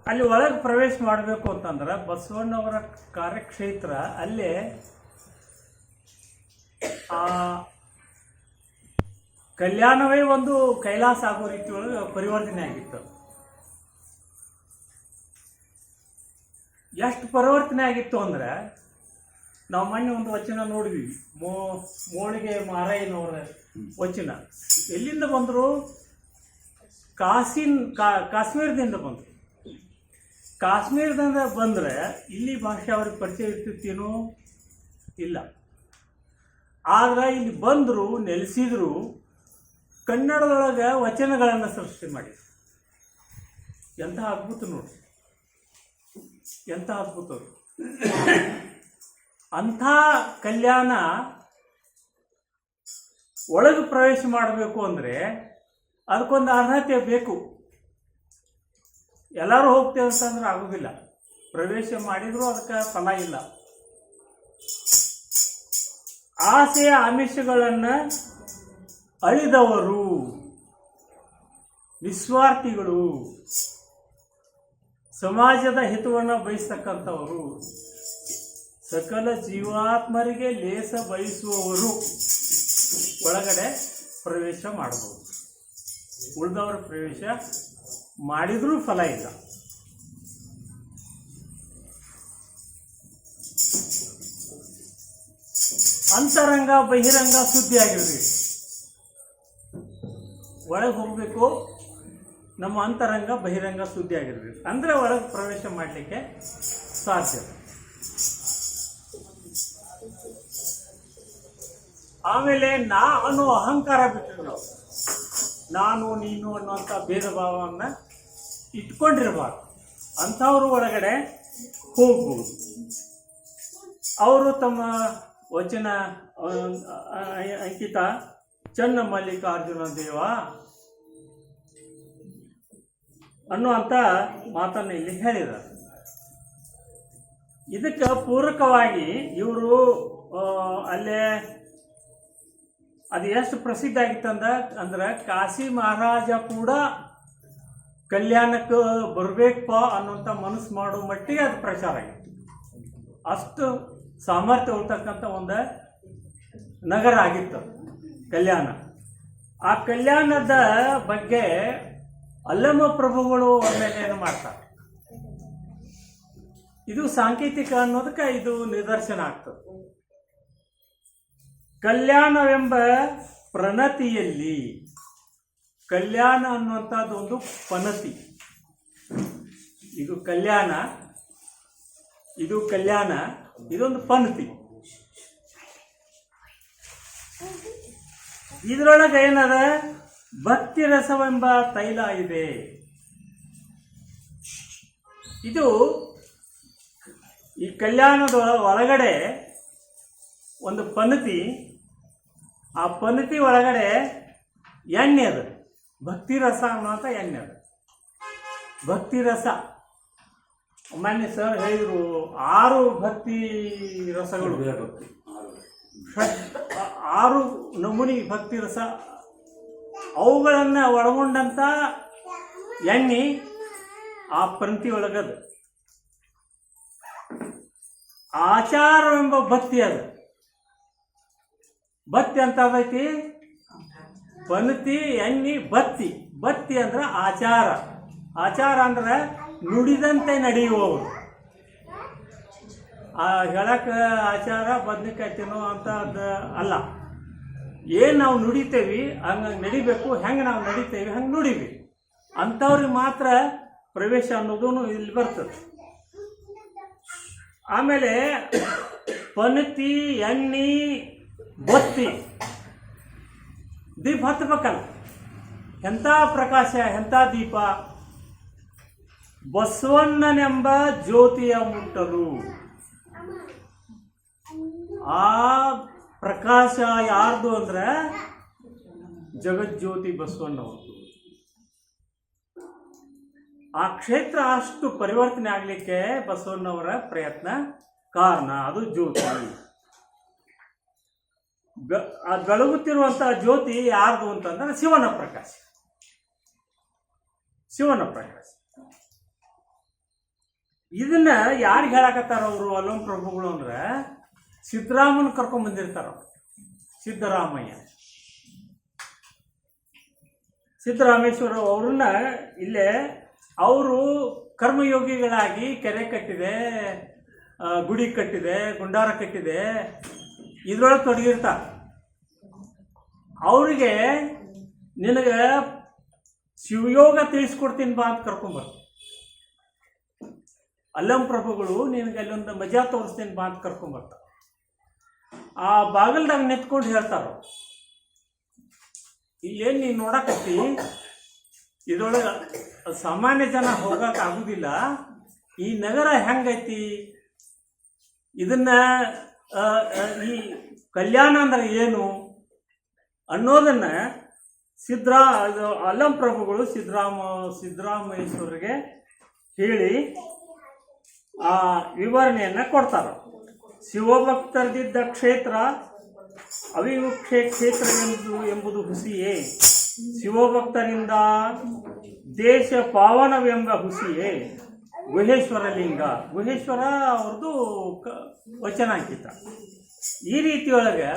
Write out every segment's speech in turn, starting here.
ಅಲ್ಲಿ ಒಳಗೆ ಪ್ರವೇಶ ಮಾಡಬೇಕು ಅಂತಂದ್ರೆ ಬಸವಣ್ಣವರ ಕಾರ್ಯಕ್ಷೇತ್ರ ಅಲ್ಲೇ ಆ ಕಲ್ಯಾಣವೇ ಒಂದು ಕೈಲಾಸ ಆಗೋ ರೀತಿ ಒಳಗೆ ಪರಿವರ್ತನೆ ಆಗಿತ್ತು. ಎಷ್ಟು ಪರಿವರ್ತನೆ ಆಗಿತ್ತು ಅಂದ್ರೆ ನಾವು ಮೊನ್ನೆ ಒಂದು ವಚನ ನೋಡಿದ್ವಿ, ಮೋಳಿಗೆ ಮಾರಯ್ಯನವರ ವಚನ. ಎಲ್ಲಿಂದ ಬಂದರು? ಕಾಶ್ಮೀರದಿಂದ ಬಂದರು. ಕಾಶ್ಮೀರದಿಂದ ಬಂದರೆ ಇಲ್ಲಿ ಭಾಷೆ ಅವ್ರಿಗೆ ಪರಿಚಯ ಇರ್ತಿತ್ತೇನೋ ಇಲ್ಲ. ಆದ್ರೆ ಇಲ್ಲಿ ಬಂದರು, ನೆಲೆಸಿದ್ರು, ಕನ್ನಡದೊಳಗೆ ವಚನಗಳನ್ನು ಸೃಷ್ಟಿ ಮಾಡಿದ್ರು. ಎಂಥ ಅದ್ಭುತ ನೋಡಿ, ಎಂಥ ಅದ್ಭುತ. ಅಂಥ ಕಲ್ಯಾಣ ಒಳಗೆ ಪ್ರವೇಶ ಮಾಡಬೇಕು ಅಂದರೆ ಅದಕ್ಕೊಂದು ಅರ್ಹತೆ ಬೇಕು. ಎಲ್ಲರೂ ಹೋಗ್ತೇವೆ ಅಂತಂದ್ರೆ ಆಗೋದಿಲ್ಲ. ಪ್ರವೇಶ ಮಾಡಿದರೂ ಅದಕ್ಕೆ ಫಲ ಇಲ್ಲ. ಆಸೆಯ ಆಮಿಷಗಳನ್ನು ಅಳಿದವರು, ನಿಸ್ವಾರ್ಥಿಗಳು, ಸಮಾಜದ ಹಿತವನ್ನು ಬಯಸ್ತಕ್ಕಂಥವರು, ಸಕಲ ಜೀವಾತ್ಮರಿಗೆ ಲೇಸ ಬಯಸುವವರು ಒಳಗಡೆ ಪ್ರವೇಶ ಮಾಡಬಹುದು. ಉಳಿದವರ ಪ್ರವೇಶ ಮಾಡಿದ್ರೂ ಫಲ ಇಲ್ಲ. ಅಂತರಂಗ ಬಹಿರಂಗ ಸುದ್ದಿ ಆಗಿರ್ಬೇಕು. ಒಳಗೆ ಹೋಗಬೇಕು, ನಮ್ಮ ಅಂತರಂಗ ಬಹಿರಂಗ ಸುದ್ದಿ ಆಗಿರ್ಬೇಕು, ಅಂದರೆ ಒಳಗೆ ಪ್ರವೇಶ ಮಾಡಲಿಕ್ಕೆ ಸಾಧ್ಯ. ಆಮೇಲೆ ನಾ ಅನ್ನೋ ಅಹಂಕಾರ ಬಿಟ್ಟರು ನಾವು. ನಾನು ನೀನು ಅನ್ನುವಂಥ ಭೇದ ಭಾವವನ್ನು ಇಟ್ಕೊಂಡಿರಬಾರ್ದು. ಅಂಥವ್ರು ಒಳಗಡೆ ಹೋಗ್ಬೋದು. ಅವರು ತಮ್ಮ ವಚನ ಅಂಕಿತ ಚನ್ನ ಮಲ್ಲಿಕಾರ್ಜುನ ದೇವ ಅನ್ನುವಂಥ ಮಾತನ್ನು ಇಲ್ಲಿ ಹೇಳಿದ್ದಾರೆ. ಇದಕ್ಕೆ ಪೂರಕವಾಗಿ ಇವರು ಅಲ್ಲೇ ಅದು ಎಷ್ಟು ಪ್ರಸಿದ್ಧ ಆಗಿತ್ತಂದ ಅಂದ್ರೆ ಕಾಶಿ ಮಹಾರಾಜ ಕೂಡ ಕಲ್ಯಾಣಕ್ಕೆ ಬರಬೇಕಪ್ಪ ಅನ್ನೋಂಥ ಮನಸ್ಸು ಮಾಡೋ ಮಟ್ಟಿಗೆ ಅದು ಪ್ರಚಾರ ಆಗಿತ್ತು. ಅಷ್ಟು ಸಾಮರ್ಥ್ಯ ಉಳ್ತಕ್ಕಂಥ ಒಂದು ನಗರ ಆಗಿತ್ತು ಕಲ್ಯಾಣ. ಆ ಕಲ್ಯಾಣದ ಬಗ್ಗೆ ಅಲ್ಲಮ ಪ್ರಭುಗಳು ವರ್ಣನೆಯನ್ನು ಮಾಡ್ತಾರೆ. ಇದು ಸಾಂಕೇತಿಕ ಅನ್ನೋದಕ್ಕೆ ಇದು ನಿದರ್ಶನ ಆಗ್ತದೆ. ಕಲ್ಯಾಣವೆಂಬ ಪ್ರಣತಿಯಲ್ಲಿ, ಕಲ್ಯಾಣ ಅನ್ನುವಂಥದ್ದು ಒಂದು ಪನತಿ. ಇದು ಕಲ್ಯಾಣ, ಇದೊಂದು ಪನತಿ. ಇದರೊಳಗೆ ಏನದ? ಭಕ್ತಿ ರಸವೆಂಬ ತೈಲ ಇದೆ. ಇದು ಈ ಕಲ್ಯಾಣದ ಒಳಗಡೆ ಒಂದು ಪನತಿ. ಆ ಪನತಿ ಒಳಗಡೆ ಎಣ್ಣೆ ಅದು, ಭಕ್ತಿ ರಸ ಅನ್ನುವಂಥ ಎಣ್ಣೆ ಅದು. ಭಕ್ತಿ ರಸ ಮೊನ್ನೆ ಸರ್ ಹೇಳಿದ್ರು 6 ಭಕ್ತಿ ರಸಗಳು, 6 ನಮೂನಿ ಭಕ್ತಿ ರಸ, ಅವುಗಳನ್ನು ಒಳಗೊಂಡಂಥ ಎಣ್ಣೆ ಆ ಪಂಕ್ತಿ ಒಳಗದ. ಆಚಾರವೆಂಬ ಭಕ್ತಿ ಅದು. ಭಕ್ತಿ ಅಂತ ಅದೈತಿ, ಪನತಿ, ಎಣ್ಣೆ, ಬತ್ತಿ. ಬತ್ತಿ ಅಂದ್ರೆ ಆಚಾರ. ಆಚಾರ ಅಂದ್ರೆ ನುಡಿದಂತೆ ನಡೆಯುವವರು. ಹೇಳಕ್ಕೆ ಆಚಾರ ಬದ್ನಿಕಾಯಿ ತಿನ್ನೋ ಅಂಥದ್ದು ಅಲ್ಲ. ಏನು ನಾವು ನುಡಿತೇವಿ ಹಂಗೆ ನಡಿಬೇಕು, ಹೆಂಗೆ ನಾವು ನಡಿತೇವಿ ಹಂಗೆ ನುಡಿಬೇಕು. ಅಂಥವ್ರಿಗೆ ಮಾತ್ರ ಪ್ರವೇಶ ಅನ್ನೋದು ಇಲ್ಲಿ ಬರ್ತದೆ. ಆಮೇಲೆ ಪನತಿ, ಎಣ್ಣೆ, ಬತ್ತಿ, ದೀಪ ಹತ್ತಬೇಕಲ್ಲ. ಎಂಥ ಪ್ರಕಾಶ, ಎಂಥ ದೀಪ! ಬಸವಣ್ಣನೆಂಬ ಜ್ಯೋತಿಯ ಮುಟ್ಟಲು. ಆ ಪ್ರಕಾಶ ಯಾರ್ದು ಅಂದ್ರೆ ಜಗಜ್ಯೋತಿ ಬಸವಣ್ಣವ್ರದ್ದು. ಆ ಕ್ಷೇತ್ರ ಅಷ್ಟು ಪರಿವರ್ತನೆ ಆಗಲಿಕ್ಕೆ ಬಸವಣ್ಣವರ ಪ್ರಯತ್ನ ಕಾರಣ. ಅದು ಜ್ಯೋತಿ. ಬೆಳಗುತ್ತಿರುವಂಥ ಜ್ಯೋತಿ ಯಾರ್ದು ಅಂತಂದ್ರೆ ಶಿವನ ಪ್ರಕಾಶ. ಶಿವನ ಪ್ರಕಾಶ. ಇದನ್ನ ಯಾರಿಗೆ ಹೇಳಕತ್ತಾರ ಅವರು ಅಲ್ಲಂ ಪ್ರಭುಗಳು ಅಂದ್ರೆ ಸಿದ್ದರಾಮನ್ ಕರ್ಕೊಂಡ್ ಬಂದಿರ್ತಾರ. ಸಿದ್ದರಾಮೇಶ್ವರ ಅವ್ರನ್ನ ಇಲ್ಲೇ ಅವರು ಕರ್ಮಯೋಗಿಗಳಾಗಿ ಕೆರೆ ಕಟ್ಟಿದೆ, ಗುಡಿ ಕಟ್ಟಿದೆ, ಗುಂಡಾರ ಕಟ್ಟಿದೆ, ಇದ್ರೊಳಗೆ ತೊಡಗಿರ್ತಾರ. ಅವರಿಗೆ ನಿನಗೆ ಶಿವಯೋಗ ತಿಳಿಸ್ಕೊಡ್ತೀನಿ ಬಾ ಅಂತ ಕರ್ಕೊಂಬರ್ತಾರೆ. ಅಲ್ಲಂ ಪ್ರಭುಗಳು ನಿನಗೆ ಅಲ್ಲೊಂದು ಮಜಾ ತೋರಿಸ್ತೀನಿ ಬಾ ಅಂತ ಕರ್ಕೊಂಬರ್ತಾರೆ. ಆ ಬಾಗಲ್ದಾಗ ನಿಂತ್ಕೊಂಡು ಹೇಳ್ತಾರ, ಇಲ್ಲೇನು ನೀನು ನೋಡಕತ್ತಿ, ಇದ್ರೊಳಗೆ ಸಾಮಾನ್ಯ ಜನ ಹೋಗಕ್ಕೆ ಆಗುದಿಲ್ಲ. ಈ ನಗರ ಹೆಂಗೈತಿ, ಇದನ್ನ ಈ ಕಲ್ಯಾಣ ಅಂದ್ರೆ ಏನು ಅನ್ನೋದನ್ನ ಅಲ್ಲಂ ಪ್ರಭುಗಳು ಸಿದ್ದರಾಮೇಶ್ವರಿಗೆ ಹೇಳಿ ಆ ವಿವರಣೆಯನ್ನ ಕೊಡ್ತಾರ. ಶಿವಭಕ್ತರಿದ್ದ ಕ್ಷೇತ್ರ ಅವಿವಕ್ಷೆ ಕ್ಷೇತ್ರ ಎಂಬುದು ಹುಸಿಯೇ, ಶಿವಭಕ್ತರಿಂದ ದೇಶ ಪಾವನವೆಂಬ ಹುಸಿಯೇ ಗುಹೇಶ್ವರ ಲಿಂಗ. ಗುಹೇಶ್ವರ ಅವ್ರದ್ದು ವಚನ ಅಂಕಿತ. ಈ ರೀತಿಯೊಳಗೆ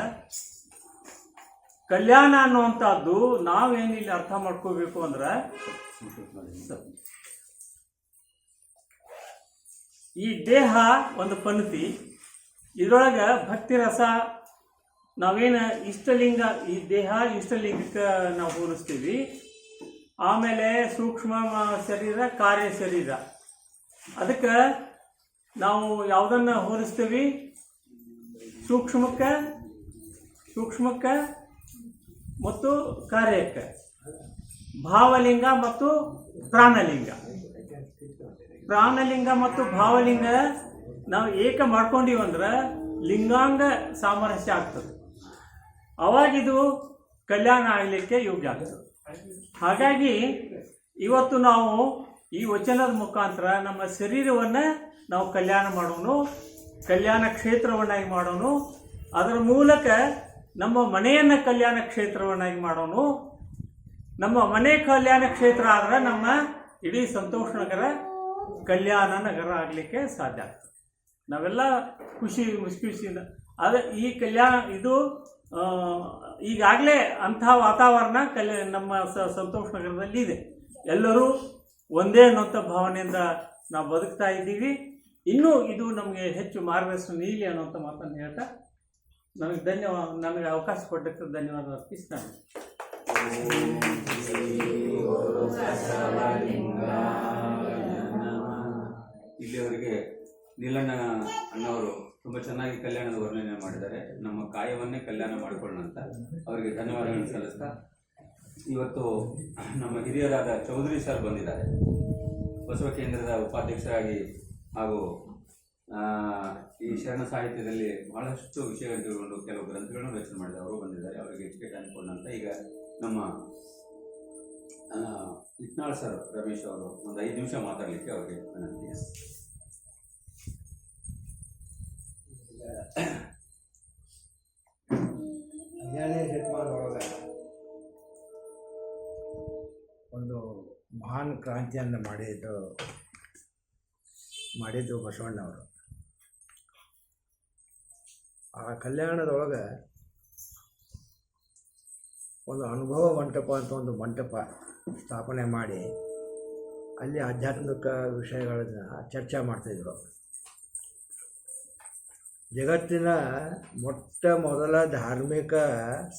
ಕಲ್ಯಾಣ ಅನ್ನುವಂಥದ್ದು ನಾವೇನಿಲ್ಲಿ ಅರ್ಥ ಮಾಡ್ಕೋಬೇಕು ಅಂದ್ರೆ, ಈ ದೇಹ ಒಂದು ಪನತಿ, ಇದರೊಳಗೆ ಭಕ್ತಿ ರಸ ನಾವೇನು ಇಷ್ಟಲಿಂಗ, ಈ ದೇಹ ಇಷ್ಟಲಿಂಗಕ್ಕೆ ನಾವು ಹೋಲಿಸ್ತೀವಿ. ಆಮೇಲೆ ಸೂಕ್ಷ್ಮ ಶರೀರ, ಕಾರ್ಯ ಶರೀರ, ಅದಕ್ಕೆ ನಾವು ಯಾವುದನ್ನು ಹೋಲಿಸ್ತೀವಿ, ಸೂಕ್ಷ್ಮಕ್ಕೆ ಮತ್ತು ಕಾರ್ಯಕ್ಕೆ, ಭಾವಲಿಂಗ ಮತ್ತು ಪ್ರಾಣಲಿಂಗ. ಪ್ರಾಣಲಿಂಗ ಮತ್ತು ಭಾವಲಿಂಗ ನಾವು ಏಕ ಮಾಡ್ಕೊಂಡಿವಂದ್ರೆ ಲಿಂಗಾಂಗ ಸಾಮರಸ್ಯ ಆಗ್ತದೆ, ಅವಾಗಿದು ಕಲ್ಯಾಣ ಆಗಲಿಕ್ಕೆ ಯೋಗ್ಯ ಆಗ್ತದೆ. ಹಾಗಾಗಿ ಇವತ್ತು ನಾವು ಈ ವಚನದ ಮುಖಾಂತರ ನಮ್ಮ ಶರೀರವನ್ನು ನಾವು ಕಲ್ಯಾಣ ಮಾಡೋನು, ಕಲ್ಯಾಣ ಕ್ಷೇತ್ರವನ್ನಾಗಿ ಮಾಡೋನು, ಅದರ ಮೂಲಕ ನಮ್ಮ ಮನೆಯನ್ನು ಕಲ್ಯಾಣ ಕ್ಷೇತ್ರವನ್ನಾಗಿ ಮಾಡೋನು. ನಮ್ಮ ಮನೆ ಕಲ್ಯಾಣ ಕ್ಷೇತ್ರ ಆದ್ರೆ ನಮ್ಮ ಇಡೀ ಸಂತೋಷ ನಗರ ಕಲ್ಯಾಣ ನಗರ ಆಗಲಿಕ್ಕೆ ಸಾಧ್ಯ ಆಗ್ತದೆ. ನಾವೆಲ್ಲ ಖುಷಿಯಿಂದ ಅದೇ ಈ ಕಲ್ಯಾಣ ಇದು ಈಗಾಗಲೇ ಅಂಥ ವಾತಾವರಣ ನಮ್ಮ ಸಂತೋಷ ನಗರದಲ್ಲಿ ಇದೆ. ಎಲ್ಲರೂ ಒಂದೇ ಅನ್ನೋಂಥ ಭಾವನೆಯಿಂದ ನಾವು ಬದುಕ್ತಾ ಇದ್ದೀವಿ. ಇನ್ನೂ ಇದು ನಮಗೆ ಹೆಚ್ಚು ಮಾರ್ಗದರ್ಶನ ನೀಡಲಿ ಅನ್ನೋಂಥ ಮಾತನ್ನು ಹೇಳ್ತಾ ನನಗೆ ಅವಕಾಶ ಕೊಟ್ಟಕ್ಕೆ ಧನ್ಯವಾದ ಅರ್ಪಿಸ್ತಾನೆ. ಇಲ್ಲಿಯವರೆಗೆ ನೀಲಣ್ಣ ಅಣ್ಣವರು ತುಂಬ ಚೆನ್ನಾಗಿ ಕಲ್ಯಾಣದ ವರ್ಣನೆ ಮಾಡಿದ್ದಾರೆ. ನಮ್ಮ ಕಾಯವನ್ನೇ ಕಲ್ಯಾಣ ಮಾಡಿಕೊಳ್ಳೋಣ ಅಂತ ಅವರಿಗೆ ಧನ್ಯವಾದಗಳನ್ನು ಸಲ್ಲಿಸ್ತಾ, ಇವತ್ತು ನಮ್ಮ ಹಿರಿಯರಾದ ಚೌಧರಿ ಸರ್ ಬಂದಿದ್ದಾರೆ. ಬಸವ ಕೇಂದ್ರದ ಉಪಾಧ್ಯಕ್ಷರಾಗಿ ಹಾಗೂ ಈ ಶರಣ ಸಾಹಿತ್ಯದಲ್ಲಿ ಬಹಳಷ್ಟು ವಿಷಯಗಳನ್ನು ತಿಳ್ಕೊಂಡು ಕೆಲವು ಗ್ರಂಥಗಳನ್ನು ರಚನೆ ಮಾಡಿದ ಅವರು ಬಂದಿದ್ದಾರೆ. ಅವರಿಗೆ ಟಿಕೆಟ್ ಅನ್ಕೊಂಡಂತ ಈಗ ನಮ್ಮ ಇಟ್ನಾಳ್ ಸರ್ ರಮೇಶ್ ಅವರು ಒಂದು 5 ನಿಮಿಷ ಮಾತಾಡಲಿಕ್ಕೆ ಅವರಿಗೆ ವಿನಂತಿ. ಶತಮಾನದೊಳಗೆ ಒಂದು ಮಹಾನ್ ಕ್ರಾಂತಿಯನ್ನು ಮಾಡಿದ್ದು ಬಸವಣ್ಣವರು. ಆ ಕಲ್ಯಾಣದೊಳಗೆ ಒಂದು ಅನುಭವ ಮಂಟಪ ಅಂತ ಒಂದು ಮಂಟಪ ಸ್ಥಾಪನೆ ಮಾಡಿ ಅಲ್ಲಿ ಆಧ್ಯಾತ್ಮಿಕ ವಿಷಯಗಳನ್ನು ಚರ್ಚೆ ಮಾಡ್ತಾಯಿದ್ರು. ಜಗತ್ತಿನ ಮೊಟ್ಟ ಮೊದಲ ಧಾರ್ಮಿಕ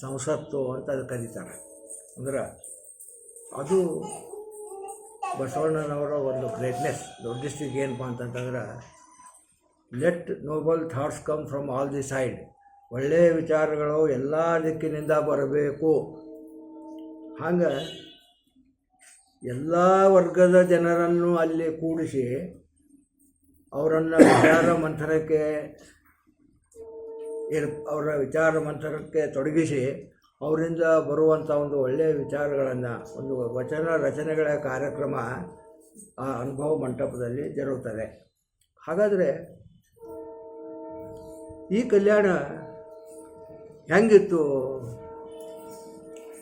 ಸಂಸತ್ತು ಅಂತ ಅದು ಕರೀತಾರೆ. ಅಂದ್ರೆ ಅದು ಬಸವಣ್ಣನವರ ಒಂದು ಗ್ರೇಟ್ನೆಸ್. ದೊಡ್ಡಷ್ಟಿಗೆ ಏನಪ್ಪ ಅಂತಂತಂದ್ರೆ, let Nobel thoughts come from all the side. ಒಳ್ಳೆಯ ವಿಚಾರಗಳು ಎಲ್ಲ ದಿಕ್ಕಿನಿಂದ ಬರಬೇಕು. ಹಂಗೆ ಎಲ್ಲ ವರ್ಗದ ಜನರನ್ನು ಅಲ್ಲಿ ಕೂಡಿಸಿ ಅವರ ವಿಚಾರ ಮಂಥನಕ್ಕೆ ತೊಡಗಿಸಿ ಅವರಿಂದ ಬರುವಂಥ ಒಂದು ಒಳ್ಳೆಯ ವಿಚಾರಗಳನ್ನು, ಒಂದು ವಚನ ರಚನೆಗಳ ಕಾರ್ಯಕ್ರಮ ಆ ಅನುಭವ ಮಂಟಪದಲ್ಲಿ ಜರುಗುತ್ತದೆ. ಹಾಗಾದರೆ ಈ ಕಲ್ಯಾಣ ಹೆಂಗಿತ್ತು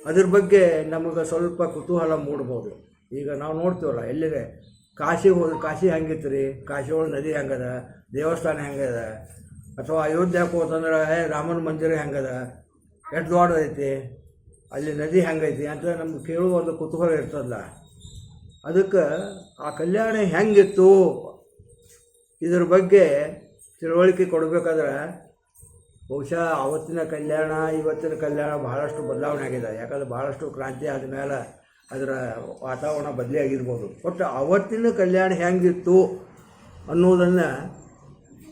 ಅದ್ರ ಬಗ್ಗೆ ನಮಗೆ ಸ್ವಲ್ಪ ಕುತೂಹಲ ಮೂಡ್ಬೋದು. ಈಗ ನಾವು ನೋಡ್ತೀವಲ್ಲ, ಎಲ್ಲಿದೆ ಕಾಶಿ ಹೆಂಗಿತ್ತು ರೀ, ಕಾಶಿ ಒಳಗೆ ನದಿ ಹೆಂಗದ, ದೇವಸ್ಥಾನ ಹೆಂಗದ, ಅಥವಾ ಅಯೋಧ್ಯಕ್ಕೆ ಹೋತಂದ್ರೆ ರಾಮನ ಮಂದಿರ ಹೆಂಗದ, ಎಷ್ಟು ದೊಡ್ಡದೈತಿ, ಅಲ್ಲಿ ನದಿ ಹೆಂಗೈತಿ ಅಂತ ನಮ್ಗೆ ಕೇಳುವ ಒಂದು ಕುತೂಹಲ ಇರ್ತದಲ್ಲ. ಅದಕ್ಕೆ ಆ ಕಲ್ಯಾಣ ಹೆಂಗಿತ್ತು ಇದ್ರ ಬಗ್ಗೆ ತಿಳುವಳಿಕೆ ಕೊಡಬೇಕಾದ್ರೆ ಬಹುಶಃ ಆವತ್ತಿನ ಕಲ್ಯಾಣ ಇವತ್ತಿನ ಕಲ್ಯಾಣ ಬಹಳಷ್ಟು ಬದಲಾವಣೆ ಆಗಿದೆ. ಯಾಕಂದ್ರೆ ಭಾಳಷ್ಟು ಕ್ರಾಂತಿ ಆದಮೇಲೆ ಅದರ ವಾತಾವರಣ ಬದಲಿ ಆಗಿರ್ಬೋದು. ಒಟ್ಟು ಆವತ್ತಿನ ಕಲ್ಯಾಣ ಹೆಂಗಿತ್ತು ಅನ್ನೋದನ್ನು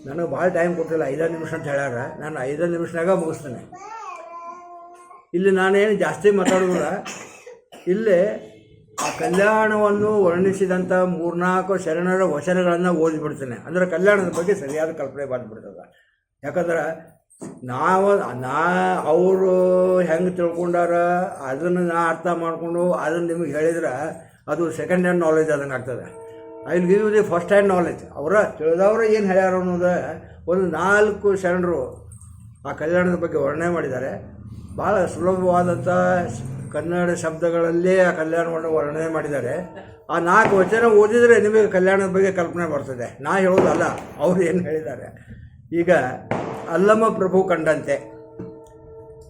ನನಗೆ ಭಾಳ ಟೈಮ್ ಕೊಟ್ಟಿಲ್ಲ, 5 ನಿಮಿಷ ಅಂತ ಹೇಳ್ಯಾರ. ನಾನು 5 ನಿಮಿಷನಾಗ ಮುಗಿಸ್ತೇನೆ. ಇಲ್ಲಿ ನಾನೇನು ಜಾಸ್ತಿ ಮಾತಾಡೋದಿಲ್ಲ. ಇಲ್ಲೇ ಆ ಕಲ್ಯಾಣವನ್ನು ವರ್ಣಿಸಿದಂಥ 3-4 ಶರಣರ ವಚನಗಳನ್ನು ಓದಿಬಿಡ್ತೇನೆ. ಅಂದರೆ ಕಲ್ಯಾಣದ ಬಗ್ಗೆ ಸರಿಯಾದ ಕಲ್ಪನೆ ಬಂದುಬಿಡ್ತದೆ. ಯಾಕಂದ್ರೆ ಅವರು ಹೆಂಗೆ ತಿಳ್ಕೊಂಡಾರ ಅದನ್ನು ಅರ್ಥ ಮಾಡಿಕೊಂಡು ಅದನ್ನು ನಿಮಗೆ ಹೇಳಿದ್ರೆ ಅದು ಸೆಕೆಂಡ್ ಹ್ಯಾಂಡ್ ನಾಲೆಜ್ ಆದಂಗೆ ಆಗ್ತದೆ. I will give you the first hand knowledge. ತಿಳಿದವ್ರು ಏನು ಹೇಳ್ಯಾರ ಅನ್ನೋದು ಒಂದು 4 ಶರಣರು ಆ ಕಲ್ಯಾಣದ ಬಗ್ಗೆ ವರ್ಣನೆ ಮಾಡಿದ್ದಾರೆ. ಭಾಳ ಸುಲಭವಾದಂಥ ಕನ್ನಡ ಶಬ್ದಗಳಲ್ಲೇ ಆ ಕಲ್ಯಾಣವನ್ನು ವರ್ಣನೆ ಮಾಡಿದ್ದಾರೆ. ಆ 4 ವಚನ ಓದಿದರೆ ನಿಮಗೆ ಕಲ್ಯಾಣದ ಬಗ್ಗೆ ಕಲ್ಪನೆ ಬರ್ತದೆ. ನಾ ಹೇಳೋದಲ್ಲ, ಅವರು ಏನು ಹೇಳಿದ್ದಾರೆ. ಈಗ ಅಲ್ಲಮ ಪ್ರಭು ಕಂಡಂತೆ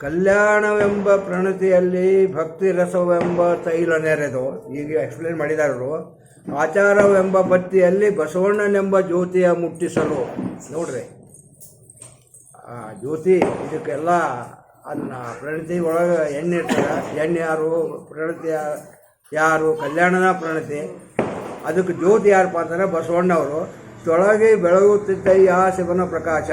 ಕಲ್ಯಾಣವೆಂಬ ಪ್ರಣತಿಯಲ್ಲಿ ಭಕ್ತಿ ರಸವೆಂಬ ತೈಲ ನೆರೆದು, ಈಗ ಎಕ್ಸ್ಪ್ಲೇನ್ ಮಾಡಿದಾರರು. ಆಚಾರವೆಂಬ ಬತ್ತಿಯಲ್ಲಿ ಬಸವಣ್ಣನೆಂಬ ಜ್ಯೋತಿಯ ಮುಟ್ಟಿಸಲು. ನೋಡ್ರಿ, ಆ ಜ್ಯೋತಿ ಇದಕ್ಕೆಲ್ಲ ಅನ್ನ ಪ್ರಣತಿ ಒಳಗೆ ಎಣ್ಣೆ ಇರ್ತಾರೆ. ಎಣ್ಣೆ ಯಾರು, ಪ್ರಣತಿ ಯಾರು, ಕಲ್ಯಾಣದ ಪ್ರಣತಿ. ಅದಕ್ಕೆ ಜ್ಯೋತಿ ಯಾರಪ್ಪ ಅಂತಂದರೆ ಬಸವಣ್ಣವರು. ತೊಳಗೆ ಬೆಳಗುತ್ತಿದ್ದಯ್ಯ ಶಿವನ ಪ್ರಕಾಶ,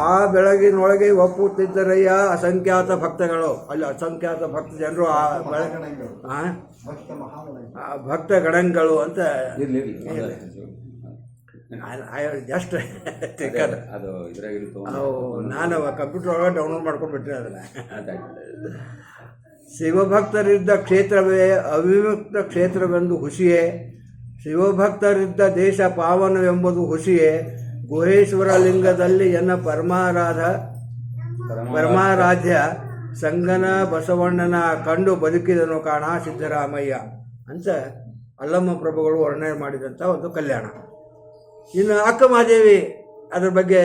ಆ ಬೆಳಗಿನೊಳಗೆ ಒಪ್ಪುತ್ತಿದ್ದರಯ್ಯ ಅಸಂಖ್ಯಾತ ಭಕ್ತಗಳು. ಅಲ್ಲಿ ಅಸಂಖ್ಯಾತ ಭಕ್ತ ಜನರು ಆ ಭಕ್ತ ಗಣಗಳು ಅಂತ ಜಸ್ಟ್ ನಾನು ಕಂಪ್ಯೂಟರ್ ಒಳಗೆ ಡೌನ್ಲೋಡ್ ಮಾಡ್ಕೊಂಡು ಬಿಟ್ಟರೆ ಅದನ್ನು. ಶಿವಭಕ್ತರಿದ್ದ ಕ್ಷೇತ್ರವೇ ಅವಿಮುಕ್ತ ಕ್ಷೇತ್ರವೆಂದು ಹುಸಿಯೇ, ಶಿವಭಕ್ತರಿದ್ದ ದೇಶ ಪಾವನವೆಂಬುದು ಹುಸಿಯೇ, ಗುಹೇಶ್ವರ ಲಿಂಗದಲ್ಲಿ ಎನ್ನ ಪರಮಾರಾಧ್ಯ ಸಂಗನ ಬಸವಣ್ಣನ ಕಂಡು ಬದುಕಿದನು ಕಾಣ ಸಿದ್ದರಾಮಯ್ಯ ಅಂತ ಅಲ್ಲಮ್ಮ ಪ್ರಭುಗಳು ವರ್ಣನೆ ಮಾಡಿದಂಥ ಒಂದು ಕಲ್ಯಾಣ. ಇನ್ನು ಅಕ್ಕಮಹಾದೇವಿ ಅದ್ರ ಬಗ್ಗೆ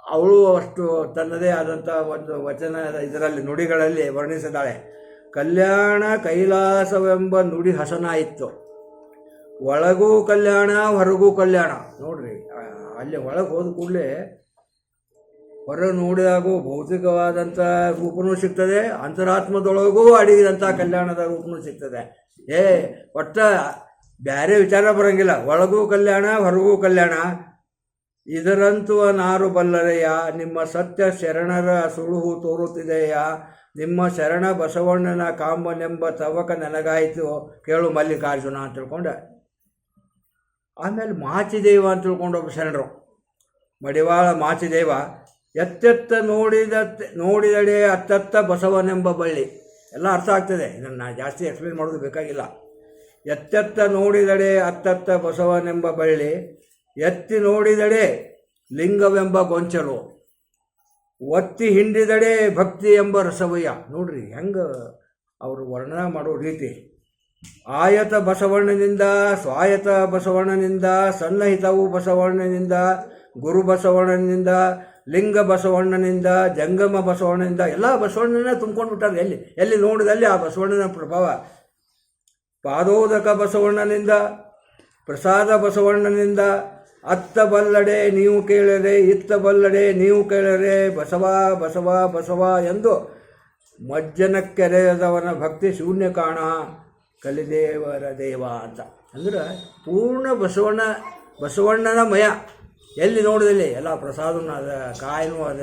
ಅವಳು ಅಷ್ಟು ತನ್ನದೇ ಆದಂಥ ಒಂದು ವಚನ ಇದರಲ್ಲಿ ನುಡಿಗಳಲ್ಲಿ ವರ್ಣಿಸಿದ್ದಾಳೆ. ಕಲ್ಯಾಣ ಕೈಲಾಸವೆಂಬ ನುಡಿ ಹಸನಾಯಿತು, ಒಳಗೂ ಕಲ್ಯಾಣ ಹೊರಗೂ ಕಲ್ಯಾಣ. ನೋಡ್ರಿ, ಅಲ್ಲಿ ಒಳಗೆ ಹೋದ ಕೂಡಲೇ ಹೊರ ನೋಡಿದಾಗೂ ಭೌತಿಕವಾದಂಥ ರೂಪನೂ ಸಿಗ್ತದೆ, ಅಂತರಾತ್ಮದೊಳಗೂ ಅಡಗಿದಂಥ ಕಲ್ಯಾಣದ ರೂಪನೂ ಸಿಗ್ತದೆ. ಒಟ್ಟ ಬೇರೆ ವಿಚಾರ ಬರೋಂಗಿಲ್ಲ. ಒಳಗೂ ಕಲ್ಯಾಣ ಹೊರಗೂ ಕಲ್ಯಾಣ. ಇದರಂತೂ ನಾರು ಬಲ್ಲರೆಯ, ನಿಮ್ಮ ಸತ್ಯ ಶರಣರ ಸುಳುಹು ತೋರುತ್ತಿದೆಯ, ನಿಮ್ಮ ಶರಣ ಬಸವಣ್ಣನ ಕಾಂಬನೆಂಬ ತವಕ ನನಗಾಯಿತು ಕೇಳು ಮಲ್ಲಿಕಾರ್ಜುನ ಅಂತ ತಿಳ್ಕೊಂಡೆ. ಆಮೇಲೆ ಮಾಚಿದೇವ ಅಂತ ತಿಳ್ಕೊಂಡು ಒಬ್ಬ ಶರಣರು, ಮಡಿವಾಳ ಮಾಚಿದೇವ. ಎತ್ತೆತ್ತ ನೋಡಿದಡೆ ಅತ್ತತ್ತ ಬಸವನೆಂಬ ಬಳ್ಳಿ. ಎಲ್ಲ ಅರ್ಥ ಆಗ್ತದೆ, ಇದನ್ನು ಜಾಸ್ತಿ ಎಕ್ಸ್ಪ್ಲೇನ್ ಮಾಡೋದು ಬೇಕಾಗಿಲ್ಲ. ಎತ್ತೆತ್ತ ನೋಡಿದಡೆ ಅತ್ತತ್ತ ಬಸವನೆಂಬ ಬಳ್ಳಿ, ಎತ್ತಿ ನೋಡಿದಡೆ ಲಿಂಗವೆಂಬ ಗೊಂಚಲು, ಒತ್ತಿ ಹಿಂಡಿದಡೆ ಭಕ್ತಿ ಎಂಬ ರಸವಯ್ಯ. ನೋಡ್ರಿ ಹೆಂಗೆ ಅವರು ವರ್ಣನೆ ಮಾಡೋ ರೀತಿ. ಆಯತ ಬಸವಣ್ಣನಿಂದ, ಸ್ವಾಯತ ಬಸವಣ್ಣನಿಂದ, ಸನ್ನಹಿತವು ಬಸವಣ್ಣನಿಂದ, ಗುರು ಬಸವಣ್ಣನಿಂದ, ಲಿಂಗ ಬಸವಣ್ಣನಿಂದ, ಜಂಗಮ ಬಸವಣ್ಣನಿಂದ, ಎಲ್ಲ ಬಸವಣ್ಣನ ತುಂಬ್ಕೊಂಡು ಬಿಟ್ಟಾರೆ. ಎಲ್ಲಿ ನೋಡಿದಲ್ಲಿ ಆ ಬಸವಣ್ಣನ ಪ್ರಭಾವ. ಪಾದೋದಕ ಬಸವಣ್ಣನಿಂದ, ಪ್ರಸಾದ ಬಸವಣ್ಣನಿಂದ, ಅತ್ತ ಬಲ್ಲಡೆ ನೀವು ಕೇಳರೆ, ಇತ್ತ ಬಲ್ಲಡೆ ನೀವು ಕೇಳರೆ, ಬಸವ ಬಸವ ಬಸವ ಎಂದು ಮಜ್ಜನಕ್ಕೆರೆಯದವನ ಭಕ್ತಿ ಶೂನ್ಯ ಕಾಣ ಕಲಿದೇವರ ದೇವ ಅಂತ. ಅಂದ್ರೆ ಪೂರ್ಣ ಬಸವಣ್ಣನ ಮಯ. ಎಲ್ಲಿ ನೋಡಿದಲ್ಲಿ ಎಲ್ಲ ಪ್ರಸಾದನೂ ಅದ, ಕಾಯನೂ ಅದ,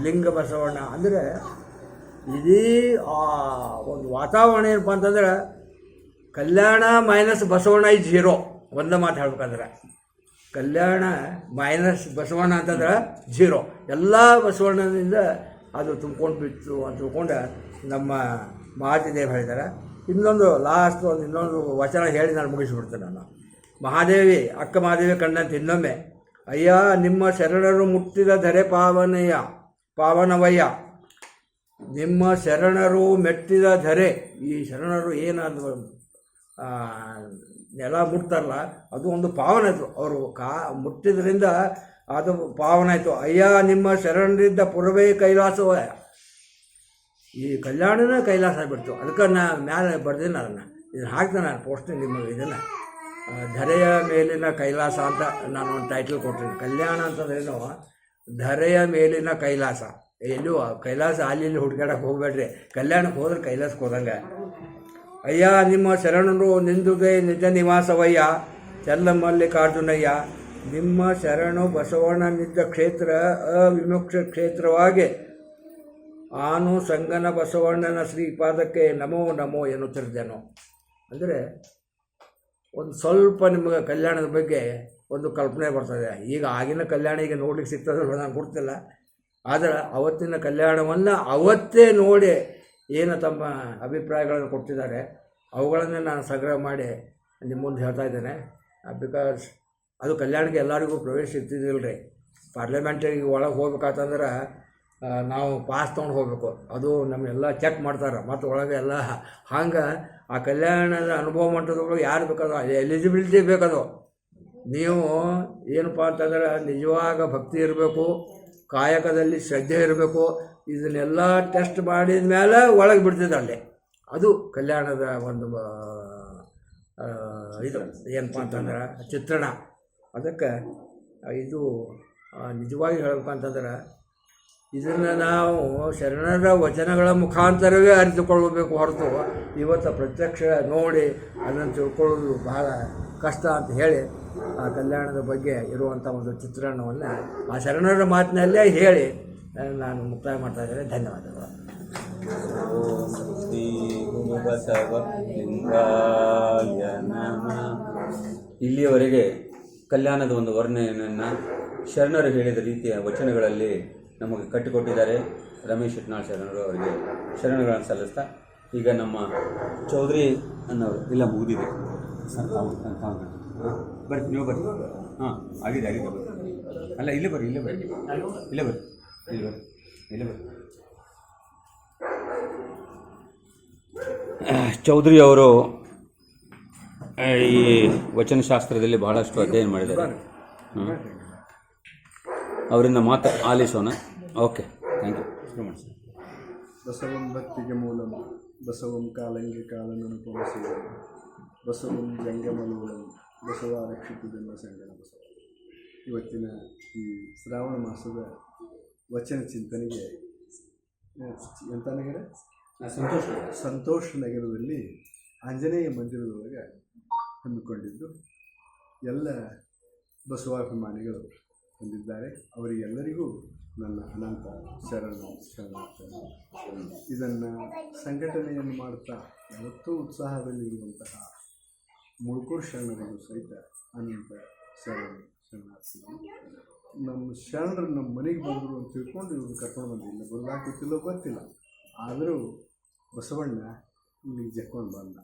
ಲಿಂಗ ಬಸವಣ್ಣ. ಅಂದರೆ ಇಡೀ ಆ ಒಂದು ವಾತಾವರಣ ಏನಪ್ಪ ಅಂತಂದ್ರೆ ಕಲ್ಯಾಣ ಮೈನಸ್ ಬಸವಣ್ಣ ಇಸ್ 0. ಒಂದು ಮಾತು ಹೇಳ್ಬೇಕಂದ್ರೆ ಕಲ್ಯಾಣ ಮೈನಸ್ ಬಸವಣ್ಣ ಅಂತಂದ್ರೆ 0. ಎಲ್ಲ ಬಸವಣ್ಣನಿಂದ ಅದು ತುಂಬ್ಕೊಂಡು ಬಿತ್ತು ಅಂತ ತಿಳ್ಕೊಂಡು ನಮ್ಮ ಮಹಾದೇವಿ ಹೇಳಿದ್ದಾರೆ. ಇನ್ನೊಂದು ಇನ್ನೊಂದು ವಚನ ಹೇಳಿ ನಾನು ಮುಗಿಸ್ಬಿಡ್ತೇನೆ. ನಾನು ಮಹಾದೇವಿ, ಅಕ್ಕ ಮಹಾದೇವಿ ಕಂಡಂತೆ ಇನ್ನೊಮ್ಮೆ, ಅಯ್ಯ ನಿಮ್ಮ ಶರಣರು ಮುಟ್ಟಿದ ಧರೆ ಪಾವನವಯ್ಯ, ನಿಮ್ಮ ಶರಣರು ಮೆಟ್ಟಿದ ಧರೆ. ಈ ಶರಣರು ಏನಾದ್ರು ನೆಲ ಮುಟ್ತಾರಲ್ಲ ಅದು ಒಂದು ಪಾವನ ಆಯಿತು. ಅವರು ಮುಟ್ಟಿದ್ರಿಂದ ಅದು ಪಾವನ ಆಯಿತು. ಅಯ್ಯ ನಿಮ್ಮ ಶರಣರಿದ್ದ ಪುರವೇ ಕೈಲಾಸವ. ಈ ಕಲ್ಯಾಣನೇ ಕೈಲಾಸ ಆಗಿಬಿಡ್ತು. ಅದಕ್ಕೆ ನಾನು ಮ್ಯಾಲೆ ಬರ್ತೀನಿ, ಇದನ್ನು ಹಾಕ್ತಾನೆ ನಾನು ಪೋಸ್ಟ್ನ ನಿಮಗೆ. ಇದನ್ನು ಧರೆಯ ಮೇಲಿನ ಕೈಲಾಸ ಅಂತ ನಾನು ಒಂದು ಟೈಟಲ್ ಕೊಡ್ತೀನಿ. ಕಲ್ಯಾಣ ಅಂತಂದ್ರೇನು, ಧರೆಯ ಮೇಲಿನ ಕೈಲಾಸ. ಎಲ್ಲೂ ಕೈಲಾಸ ಅಲ್ಲಿ ಹುಡುಕಾಡಕ್ಕೆ ಹೋಗ್ಬೇಡ್ರಿ, ಕಲ್ಯಾಣಕ್ಕೆ ಹೋದ್ರೆ ಕೈಲಾಸಕ್ಕೆ ಹೋದಂಗೆ. ಅಯ್ಯ ನಿಮ್ಮ ಶರಣರು ನಿಂದುಗೆ ನಿಜ ನಿವಾಸವಯ್ಯ ಚಲ್ಲಮಲ್ಲಿಕಾರ್ಜುನಯ್ಯ. ನಿಮ್ಮ ಶರಣು ಬಸವಣ್ಣ ನಿಜ ಕ್ಷೇತ್ರ ಅವಿಮುಕ್ಷ ಕ್ಷೇತ್ರವಾಗಿ ಆನು ಸಂಗನ ಬಸವಣ್ಣನ ಶ್ರೀಪಾದಕ್ಕೆ ನಮೋ ನಮೋ ಎನ್ನುತ್ತಿರ್ದೇನೋ. ಅಂದರೆ ಒಂದು ಸ್ವಲ್ಪ ನಿಮಗೆ ಕಲ್ಯಾಣದ ಬಗ್ಗೆ ಒಂದು ಕಲ್ಪನೆ ಬರ್ತದೆ. ಈಗ ಆಗಿನ ಕಲ್ಯಾಣ ಈಗ ನೋಡ್ಲಿಕ್ಕೆ ಸಿಗ್ತದೆ ನನಗೆ ಗೊತ್ತಿಲ್ಲ. ಆದರೆ ಅವತ್ತಿನ ಕಲ್ಯಾಣವನ್ನು ಅವತ್ತೇ ನೋಡಿ ಏನು ತಮ್ಮ ಅಭಿಪ್ರಾಯಗಳನ್ನು ಕೊಡ್ತಿದ್ದಾರೆ ಅವುಗಳನ್ನೇ ನಾನು ಸಂಗ್ರಹ ಮಾಡಿ ನಿಮ್ಮ ಮುಂದೆ ಹೇಳ್ತಾ ಇದ್ದೇನೆ. ಬಿಕಾಸ್ ಅದು ಕಲ್ಯಾಣಕ್ಕೆ ಎಲ್ಲರಿಗೂ ಪ್ರವೇಶ ಇರ್ತಿದ್ದಿಲ್ಲ ರೀ. ಪಾರ್ಲಿಮೆಂಟಿಗೆ ಒಳಗೆ ಹೋಗ್ಬೇಕಾತಂದ್ರೆ ನಾವು ಪಾಸ್ ತೊಗೊಂಡು ಹೋಗಬೇಕು. ಅದು ನಮ್ಮನ್ನೆಲ್ಲ ಚೆಕ್ ಮಾಡ್ತಾರೆ ಮತ್ತು ಒಳಗೆ ಎಲ್ಲ. ಹಂಗೆ ಆ ಕಲ್ಯಾಣದ ಅನುಭವ ಮಂಟಪದೊಳಗೆ ಯಾರು ಬೇಕದು ಎಲಿಜಿಬಿಲಿಟಿ ಬೇಕದು. ನೀವು ಏನಪ್ಪ ಅಂತಂದ್ರೆ ನಿಜವಾಗ ಭಕ್ತಿ ಇರಬೇಕು, ಕಾಯಕದಲ್ಲಿ ಶ್ರದ್ಧೆ ಇರಬೇಕು. ಇದನ್ನೆಲ್ಲ ಟೆಸ್ಟ್ ಮಾಡಿದ ಮೇಲೆ ಒಳಗೆ ಬಿಡ್ತಿದ್ದೆ ಅಲ್ಲಿ. ಅದು ಕಲ್ಯಾಣದ ಒಂದು ಇದು ಏನಪ್ಪ ಅಂತಂದ್ರೆ ಚಿತ್ರಣ. ಅದಕ್ಕೆ ಇದು ನಿಜವಾಗಿ ಹೇಳ್ಬೇಕಂತಂದ್ರೆ ಇದನ್ನು ನಾವು ಶರಣರ ವಚನಗಳ ಮುಖಾಂತರವೇ ಅರಿತುಕೊಳ್ಳಬೇಕು ಹೊರತು ಇವತ್ತು ಪ್ರತ್ಯಕ್ಷ ನೋಡಿ ಅದನ್ನು ತಿಳ್ಕೊಳ್ಳೋದು ಬಹಳ ಕಷ್ಟ ಅಂತ ಹೇಳಿ ಆ ಕಲ್ಯಾಣದ ಬಗ್ಗೆ ಇರುವಂಥ ಒಂದು ಚಿತ್ರಣವನ್ನು ಆ ಶರಣರ ಮಾತಿನಲ್ಲೇ ಹೇಳಿ ನಾನು ಮುಕ್ತಾಯ ಮಾಡ್ತಾ ಇದ್ದೇನೆ. ಧನ್ಯವಾದಗಳು. ಶ್ರೀ ಗುರು ಬಸವಲಿಂಗಾಯ ನಮಃ. ಇಲ್ಲಿಯವರೆಗೆ ಕಲ್ಯಾಣದ ಒಂದು ವರ್ಣನೆಯನ್ನು ಶರಣರು ಹೇಳಿದ ರೀತಿಯ ವಚನಗಳಲ್ಲಿ ನಮಗೆ ಕಟ್ಟಿಕೊಟ್ಟಿದ್ದಾರೆ ರಮೇಶ್ ಇಟ್ನಾಳ್ ಶರಣರು. ಅವರಿಗೆ ಶರಣಗಳನ್ನು ಸಲ್ಲಿಸ್ತಾ ಈಗ ನಮ್ಮ ಚೌಧರಿ ಅನ್ನೋರು ಇಲ್ಲ ಮುಗಿದಿದೆ ಬರ್ರಿ, ನೀವು ಬರ್ರಿ. ಹಾಂ ಆಗಿದೆ ಬರ್ರಿ. ಅಲ್ಲ ಇಲ್ಲೇ ಬರ್ರಿ, ಇಲ್ಲೇ ಬರ್ರಿ, ಇಲ್ಲೇ ಬರ್ರಿ, ಇಲ್ಲಿ ಬರ್ರಿ, ಇಲ್ಲೇ ಬರ್ರಿ. ಚೌಧರಿ ಅವರು ಈ ವಚನಶಾಸ್ತ್ರದಲ್ಲಿ ಬಹಳಷ್ಟು ಅಧ್ಯಯನ ಮಾಡಿದ್ದಾರೆ. ಅವರಿಂದ ಮಾತು ಆಲಿಸೋಣ. Okay, thank you. ಬಸವಂ ಭಕ್ತಿಗೆ ಮೂಲಂ ಬಸವಂ ಕಾಲಂಗೆ ಕಾಲನನುಪವಸಿದ ಬಸವಂ ಜಂಗಮಲೋಲಂ ಬಸವ ರಕ್ಷಿತದೆಲ್ಲ ಸಂಗಣ ಬಸವ. ಇವತ್ತಿನ ಈ ಶ್ರಾವಣ ಮಾಸದ ವಚನ ಚಿಂತನೆಗೆ ಎಂಥ ನಗರ? ಸಂತೋಷ ನಗರದಲ್ಲಿ ಆಂಜನೇಯ ಮಂದಿರದೊಳಗೆ ಹಮ್ಮಿಕೊಂಡಿದ್ದು ಎಲ್ಲ ಬಸವಾಭಿಮಾನಿಗಳು ಹೊಂದಿದ್ದಾರೆ. ಅವರಿಗೆಲ್ಲರಿಗೂ ನನ್ನ ಅನಂತ ಶರಣಾರ್ಥಿ. ಇದನ್ನು ಸಂಘಟನೆಯನ್ನು ಮಾಡುತ್ತಾ ಯಾವತ್ತೂ ಉತ್ಸಾಹದಲ್ಲಿರುವಂತಹ ಮುಳುಕೂರು ಶರಣರಿಗೂ ಸಹಿತ ಅನಂತ ಶರಣಾರ್ಥಿ. ನಮ್ಮ ಶರಣರು ನಮ್ಮ ಮನೆಗೆ ಬಂದರು ಅಂತ ತಿಳ್ಕೊಂಡು ಇವ್ರು ಕರ್ಕೊಂಡು ಬಂದಿಲ್ಲ, ಬರೋದಾಗ್ತಿಲ್ಲೋ ಗೊತ್ತಿಲ್ಲ. ಆದರೂ ಬಸವಣ್ಣ ಇಲ್ಲಿಗೆ ಜಕ್ಕೊಂಡು ಬಂದ.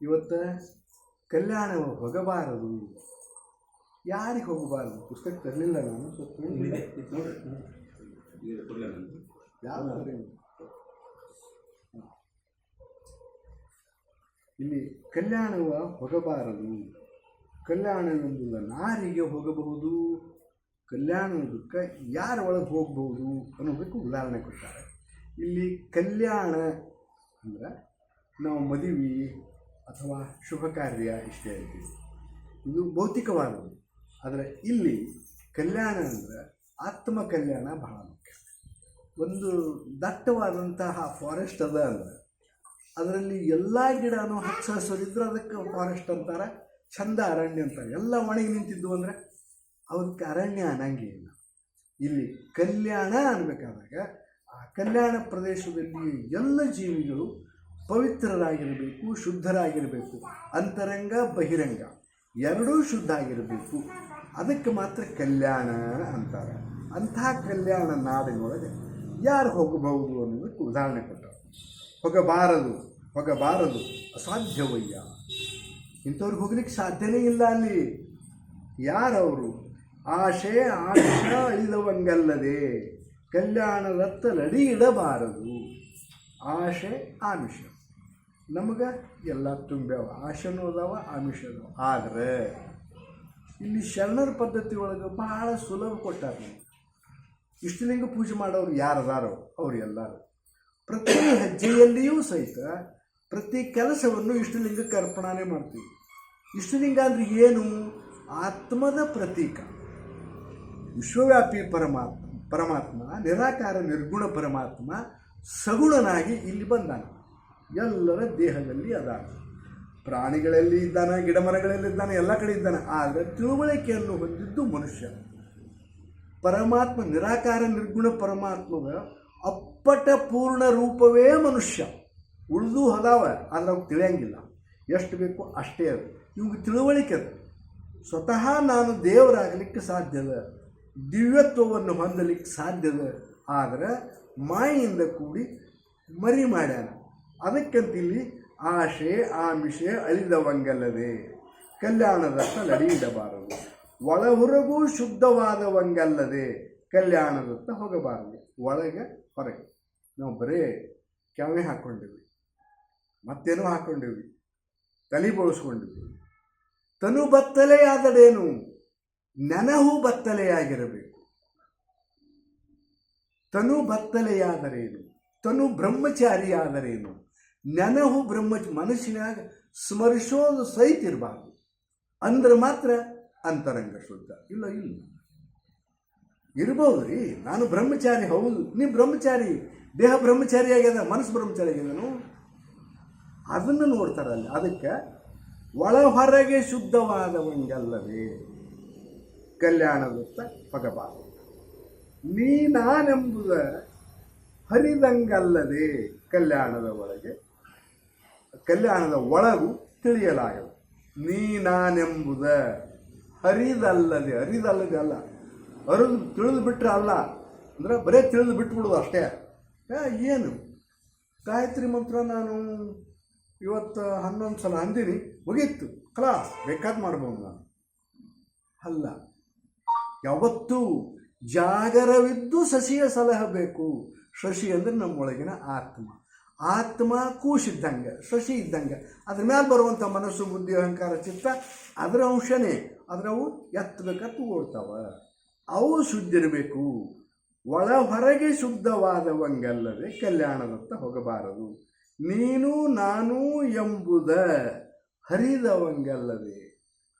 ಇವತ್ತು ಕಲ್ಯಾಣ ಹೋಗಬಾರದು, ಯಾರಿಗೆ ಹೋಗಬಾರದು? ಪುಸ್ತಕ ತರಲಿಲ್ಲ ನಾನು, ಯಾವ್ದಾದ್ರೆ ಇಲ್ಲಿ ಕಲ್ಯಾಣವ ಹೋಗಬಾರದು. ಕಲ್ಯಾಣವೆಂಬುದು ನಾರಿಗೆ ಹೋಗಬಹುದು, ಕಲ್ಯಾಣದಕ್ಕೆ ಯಾರ ಒಳಗೆ ಹೋಗಬಹುದು ಅನ್ನೋದಕ್ಕೆ ಉದಾಹರಣೆ ಕೊಡ್ತಾರೆ. ಇಲ್ಲಿ ಕಲ್ಯಾಣ ಅಂದ್ರೆ ನಾವು ಮದುವೆ ಅಥವಾ ಶುಭ ಕಾರ್ಯ ಇಷ್ಟೇ ಐತಿ, ಇದು ಭೌತಿಕವಾದದ್ದು. ಆದರೆ ಇಲ್ಲಿ ಕಲ್ಯಾಣ ಅಂದರೆ ಆತ್ಮ ಕಲ್ಯಾಣ ಬಹಳ ಮುಖ್ಯ. ಒಂದು ದಟ್ಟವಾದಂತಹ ಫಾರೆಸ್ಟ್ ಅದ ಅಂದರೆ ಅದರಲ್ಲಿ ಎಲ್ಲ ಗಿಡನೂ ಹಚ್ಚ ಹಸಿರಿದ್ರೆ ಅದಕ್ಕೆ ಫಾರೆಸ್ಟ್ ಅಂತಾರೆ, ಚಂದ ಅರಣ್ಯ ಅಂತಾರೆ. ಎಲ್ಲ ಒಣಗಿ ನಿಂತಿದ್ದು ಅಂದರೆ ಅದಕ್ಕೆ ಅರಣ್ಯ ಅನ್ನಂಗೆ ಇಲ್ಲ. ಇಲ್ಲಿ ಕಲ್ಯಾಣ ಅನ್ನಬೇಕಾದಾಗ ಆ ಕಲ್ಯಾಣ ಪ್ರದೇಶದಲ್ಲಿ ಎಲ್ಲ ಜೀವಿಗಳು ಪವಿತ್ರರಾಗಿರಬೇಕು, ಶುದ್ಧರಾಗಿರಬೇಕು. ಅಂತರಂಗ ಬಹಿರಂಗ ಎರಡೂ ಶುದ್ಧ ಆಗಿರಬೇಕು. ಅದಕ್ಕೆ ಮಾತ್ರ ಕಲ್ಯಾಣ ಅಂತಾರೆ. ಅಂತಹ ಕಲ್ಯಾಣ ನಾಡಿನೊಳಗೆ ಯಾರು ಹೋಗಬಹುದು ಅನ್ನೋದಕ್ಕೆ ಉದಾಹರಣೆ ಕೊಟ್ಟರು. ಹೋಗಬಾರದು ಅಸಾಧ್ಯವಯ್ಯ, ಇಂಥವ್ರಿಗೆ ಹೋಗ್ಲಿಕ್ಕೆ ಸಾಧ್ಯನೇ ಇಲ್ಲ. ಅಲ್ಲಿ ಯಾರವರು? ಆಶೆ ಆಮಿಷ ಇಲ್ಲವಂಗಲ್ಲದೆ ಕಲ್ಯಾಣದತ್ತ ನಡಿ ಇಡಬಾರದು. ಆಶೆ ಆಮಿಷ ನಮಗೆ ಎಲ್ಲ ತುಂಬ್ಯಾವ, ಆಶನೂ ಅದಾವ ಆಮಿಷನು. ಆದರೆ ಇಲ್ಲಿ ಶರಣರ ಪದ್ಧತಿ ಒಳಗೆ ಬಹಳ ಸುಲಭ ಕೊಟ್ಟಾರ. ಇಷ್ಟಲಿಂಗ ಪೂಜೆ ಮಾಡೋರು ಯಾರದಾರೋ ಅವ್ರು ಎಲ್ಲರೂ ಪ್ರತಿ ಹೆಜ್ಜೆಯಲ್ಲಿಯೂ ಸಹಿತ ಪ್ರತಿ ಕೆಲಸವನ್ನು ಇಷ್ಟಲಿಂಗಕ್ಕೆ ಅರ್ಪಣೆ ಮಾಡ್ತೀವಿ. ಇಷ್ಟಲಿಂಗ ಅಂದರೆ ಏನು? ಆತ್ಮದ ಪ್ರತೀಕ. ವಿಶ್ವವ್ಯಾಪಿ ಪರಮಾತ್ಮ ನಿರಾಕಾರ ನಿರ್ಗುಣ ಪರಮಾತ್ಮ ಸಗುಣನಾಗಿ ಇಲ್ಲಿ ಬಂದಾನ, ಎಲ್ಲರ ದೇಹದಲ್ಲಿ ಅದಾನ, ಪ್ರಾಣಿಗಳಲ್ಲಿ ಇದ್ದಾನೆ, ಗಿಡ ಮರಗಳಲ್ಲಿ ಇದ್ದಾನೆ, ಎಲ್ಲ ಕಡೆ ಇದ್ದಾನೆ. ಆದರೆ ತಿಳುವಳಿಕೆಯನ್ನು ಹೊಂದಿದ್ದು ಮನುಷ್ಯ. ಪರಮಾತ್ಮ ನಿರಾಕಾರ ನಿರ್ಗುಣ ಪರಮಾತ್ಮದ ಅಪ್ಪಟ ಪೂರ್ಣ ರೂಪವೇ ಮನುಷ್ಯ. ಉಳಿದು ಹದಾವ, ಆದರೆ ಅವ್ರು ತಿಳಿಯಂಗಿಲ್ಲ. ಎಷ್ಟು ಬೇಕು ಅಷ್ಟೇ ಅದು. ಇವ್ಗೆ ತಿಳುವಳಿಕೆ ಅದು. ಸ್ವತಃ ನಾನು ದೇವರಾಗಲಿಕ್ಕೆ ಸಾಧ್ಯದ, ದಿವ್ಯತ್ವವನ್ನು ಹೊಂದಲಿಕ್ಕೆ ಸಾಧ್ಯದ. ಆದರೆ ಮಾಯಿಂದ ಕೂಡಿ ಮರಿ ಮಾಡ್ಯಾನ. ಅದಕ್ಕಂತಿಲ್ಲಿ ಆಶೆ ಆಮಿಷೆ ಅಳಿದವಂಗಲ್ಲದೆ ಕಲ್ಯಾಣದತ್ತ ನಡೆಯಿಡಬಾರದು, ಒಳ ಹೊರಗೂ ಶುದ್ಧವಾದವಂಗಲ್ಲದೆ ಕಲ್ಯಾಣದತ್ತ ಹೋಗಬಾರದು. ಒಳಗೆ ಹೊರಗೆ ನಾವು ಬರೇ ಕೆಳಗೆ ಹಾಕ್ಕೊಂಡಿವಿ, ಮತ್ತೇನೋ ಹಾಕ್ಕೊಂಡಿವಿ, ತಲೆ ಬೋಳಿಸ್ಕೊಂಡಿವಿ. ತನು ಬತ್ತಲೆಯಾದಡೇನು, ನೆನಹು ಬತ್ತಲೆಯಾಗಿರಬೇಕು. ತನು ಬತ್ತಲೆಯಾದರೇನು, ತನು ಬ್ರಹ್ಮಚಾರಿಯಾದರೇನು, ನೆನಹು ಮನಸ್ಸಿನಾಗ ಸ್ಮರಿಸೋದು ಸಹಿತ ಇರಬಾರ್ದು. ಅಂದ್ರೆ ಮಾತ್ರ ಅಂತರಂಗ ಶುದ್ಧ. ಇಲ್ಲ ಇರ್ಬೋದು ರೀ, ನಾನು ಬ್ರಹ್ಮಚಾರಿ, ಹೌದು ನೀ ಬ್ರಹ್ಮಚಾರಿ, ದೇಹ ಬ್ರಹ್ಮಚಾರಿ ಆಗ್ಯದ, ಮನಸ್ಸು ಬ್ರಹ್ಮಚಾರಿ ಆಗ್ಯದನು, ಅದನ್ನು ನೋಡ್ತಾರಲ್ಲಿ. ಅದಕ್ಕೆ ಒಳ ಹೊರಗೆ ಶುದ್ಧವಾದವಂಗಲ್ಲವೇ ಕಲ್ಯಾಣದತ್ತ ಹೊಗಬಾರದು. ನೀ ನಾನೆಂಬುದ ಹರಿದಂಗಲ್ಲದೆ ಕಲ್ಯಾಣದ ಒಳಗೂ ತಿಳಿಯಲಾಗದು. ನೀ ನಾನೆಂಬುದ ಹರಿದಲ್ಲದೆ ಅಲ್ಲ, ತಿಳಿದು ಬಿಟ್ರೆ ಅಲ್ಲ ಅಂದ್ರೆ ಬರೇ ತಿಳಿದು ಬಿಟ್ಬಿಡೋದು ಅಷ್ಟೇ. ಏನು ಗಾಯತ್ರಿ ಮಂತ್ರ ನಾನು ಇವತ್ತು 11 ಸಲ ಅಂದಿನಿ, ಮುಗೀತು, ಕ್ಲಾಸ್ ಬೇಕಾದ್ ಮಾಡ್ಬೋದು ನಾನು. ಅಲ್ಲ, ಯಾವತ್ತೂ ಜಾಗರವಿದ್ದು ಶಶಿಯ ಸಲಹಬೇಕು. ಶಶಿ ಅಂದರೆ ನಮ್ಮೊಳಗಿನ ಆತ್ಮ ಕೂಸಿದ್ದಂಗೆ, ಶಶಿ ಇದ್ದಂಗೆ. ಅದ್ರ ಮೇಲೆ ಬರುವಂಥ ಮನಸ್ಸು ಬುದ್ಧಿ ಅಹಂಕಾರ ಚಿತ್ತ ಅದರ ಅಂಶನೇ. ಆದರೆ ಅವು ಎತ್ತಬೇಕತ್ತು ಓಡ್ತಾವ, ಅವು ಶುದ್ಧಿರಬೇಕು. ಒಳ ಹೊರಗೆ ಶುದ್ಧವಾದವಂಗಲ್ಲದೆ ಕಲ್ಯಾಣದತ್ತ ಹೋಗಬಾರದು. ನೀನು ನಾನು ಎಂಬುದ ಹರಿದವಂಗಲ್ಲದೆ.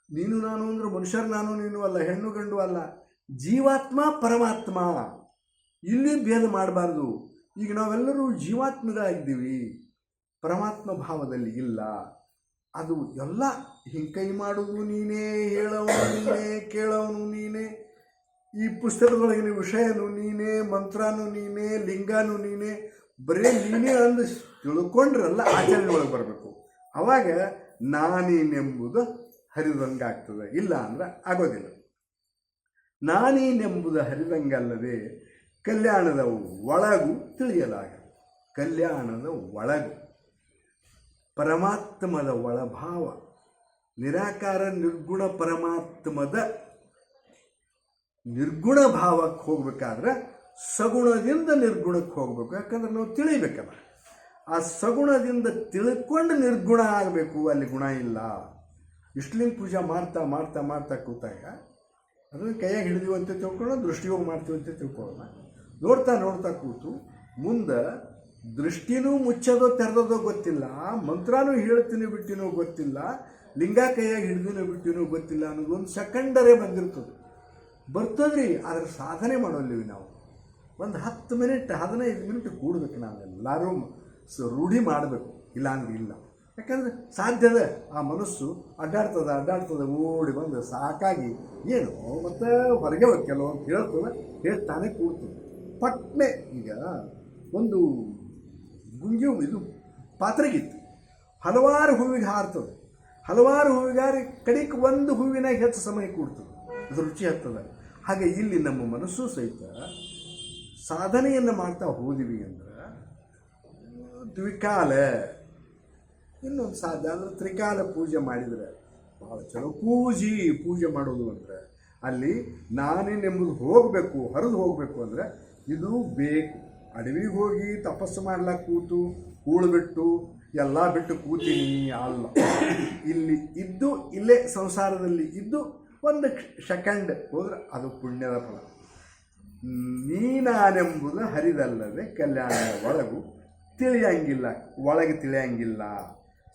ನೀನು ನಾನು ಅಂದ್ರೆ ಮನುಷ್ಯರು ನಾನು ನೀನು ಅಲ್ಲ, ಹೆಣ್ಣು ಗಂಡು ಅಲ್ಲ, ಜೀವಾತ್ಮ ಪರಮಾತ್ಮ. ಇಲ್ಲಿ ಭೇದ ಮಾಡಬಾರ್ದು. ಈಗ ನಾವೆಲ್ಲರೂ ಜೀವಾತ್ಮರಾಗಿದ್ದೀವಿ, ಪರಮಾತ್ಮ ಭಾವದಲ್ಲಿ ಇಲ್ಲ. ಅದು ಎಲ್ಲ ಹಿಂಗೆ ಕೈ ಮಾಡೋದು ನೀನೇ, ಹೇಳೋನು ನೀನೇ, ಕೇಳೋನು ನೀನೇ, ಈ ಪುಸ್ತಕದೊಳಗಿನ ವಿಷಯನೂ ನೀನೇ, ಮಂತ್ರನೂ ನೀನೇ, ಲಿಂಗನೂ ನೀನೇ, ಬರೀ ನೀನೇ ಅಂದು ತಿಳ್ಕೊಂಡ್ರಲ್ಲ ಆಚರಣೆ ಒಳಗೆ ಬರಬೇಕು. ಆವಾಗ ನಾನೇನೆಂಬುದು ಹರಿದಂಗಾಗ್ತದೆ, ಇಲ್ಲ ಅಂದ್ರೆ ಆಗೋದಿಲ್ಲ. ನಾನೇನೆಂಬುದು ಹರಿದಂಗಲ್ಲದೆ ಕಲ್ಯಾಣದ ಒಳಗೂ ತಿಳಿಯಲಾಗ. ಕಲ್ಯಾಣದ ಒಳಗು ಪರಮಾತ್ಮದ ಒಳಭಾವ, ನಿರಾಕಾರ ನಿರ್ಗುಣ ಪರಮಾತ್ಮದ ನಿರ್ಗುಣ ಭಾವಕ್ಕೆ ಹೋಗ್ಬೇಕಾದ್ರೆ ಸಗುಣದಿಂದ ನಿರ್ಗುಣಕ್ಕೆ ಹೋಗ್ಬೇಕು. ಯಾಕಂದ್ರೆ ನಾವು ತಿಳಿಬೇಕಲ್ಲ, ಆ ಸಗುಣದಿಂದ ತಿಳ್ಕೊಂಡು ನಿರ್ಗುಣ ಆಗಬೇಕು. ಅಲ್ಲಿ ಗುಣ ಇಲ್ಲ. ಇಷ್ಟಲಿಂಗ ಪೂಜೆ ಮಾಡ್ತಾ ಮಾಡ್ತಾ ಮಾಡ್ತಾ ಕೂತಾಗ ಅದನ್ನು ಕೈಯಾಗಿ ಹಿಡಿದೀವಿ ಅಂತ ತಿಳ್ಕೊಳ್ಳೋಣ, ದೃಷ್ಟಿಯೋಗ ಮಾಡ್ತೀವಿ ಅಂತ ತಿಳ್ಕೊಳ್ಳೋಣ. ನೋಡ್ತಾ ನೋಡ್ತಾ ಕೂತು ಮುಂದೆ ದೃಷ್ಟಿನೂ ಮುಚ್ಚೋದೋ ತೆರೆದೋದೋ ಗೊತ್ತಿಲ್ಲ, ಮಂತ್ರನೂ ಹೇಳ್ತೀನೋ ಬಿಟ್ಟಿನೋ ಗೊತ್ತಿಲ್ಲ, ಲಿಂಗ ಕೈಯಾಗಿ ಹಿಡಿದಿನೋ ಬಿಟ್ಟಿನೋ ಗೊತ್ತಿಲ್ಲ ಅನ್ನೋದು ಒಂದು ಸೆಕೆಂಡರೇ ಬರ್ತದ್ರಿ. ಆದರೆ ಸಾಧನೆ ಮಾಡೋಲ್ಲಿವಿ ನಾವು. ಒಂದು 10 ಮಿನಿಟ್ 15 ಮಿನಿಟ್ ಕೂಡಬೇಕು. ನಾವೆಲ್ಲರೂ ರೂಢಿ ಮಾಡಬೇಕು, ಇಲ್ಲಾಂದ್ರೆ ಇಲ್ಲ. ಯಾಕಂದರೆ ಸಾಧ್ಯದ ಆ ಮನಸ್ಸು ಅಡ್ಡಾಡ್ತದೆ ಓಡಿ ಬಂದು ಸಾಕಾಗಿ ಏನು ಮತ್ತು ಹೊರಗೆ ಕೆಲವು ಅಂತ ಹೇಳ್ತಾನೆ ಕೂಡ್ತದೆ. ಪಟ್ನೆ ಈಗ ಒಂದು ಗುಂಗಿ ಇದು ಪಾತ್ರೆಗಿತ್ತು, ಹಲವಾರು ಹೂವಿಗೆ ಹಾರ್ತದೆ, ಹಲವಾರು ಹೂವಿಗಾರಿ ಕಡಿಕ್ ಒಂದು ಹೂವಿನಾಗ ಹೆಚ್ಚು ಸಮಯ ಕೂಡ್ತದೆ, ಅದು ರುಚಿ ಹತ್ತದ. ಹಾಗೆ ಇಲ್ಲಿ ನಮ್ಮ ಮನಸ್ಸು ಸಹಿತ ಸಾಧನೆಯನ್ನು ಮಾಡ್ತಾ ಹೋದಿವಿ ಅಂದ್ರೆ ದ್ವಿಕಾಲ, ಇನ್ನೊಂದು ಸಾಧ್ಯ ಅಂದರೆ ತ್ರಿಕಾಲ ಪೂಜೆ ಮಾಡಿದರೆ ಭಾಳ ಚಲೋ. ಪೂಜೆ ಮಾಡೋದು ಅಂದರೆ ಅಲ್ಲಿ ನಾನೇನೆಂಬುದು ಹೋಗಬೇಕು, ಹರಿದು ಹೋಗಬೇಕು ಅಂದರೆ ಇದು ಬೇಕು. ಅಡವಿಗೆ ಹೋಗಿ ತಪಸ್ಸು ಮಾಡ್ಲಿಕ್ಕೆ ಕೂತು ಕೂಳ್ಬಿಟ್ಟು ಎಲ್ಲ ಬಿಟ್ಟು ಕೂತೀನಿ ಅಲ್ಲ. ಇಲ್ಲಿ ಇದ್ದು ಇಲ್ಲೇ ಸಂಸಾರದಲ್ಲಿ ಇದ್ದು ಒಂದು ಸೆಕೆಂಡ್ ಹೋದ್ರೆ ಅದು ಪುಣ್ಯದ ಫಲ. ನೀನಾನೆಂಬುದು ಹರಿದಲ್ಲದೆ ಕಲ್ಯಾಣದ ಒಳಗು ತಿಳಿಯಂಗಿಲ್ಲ, ಒಳಗೆ ತಿಳಿಯಂಗಿಲ್ಲ.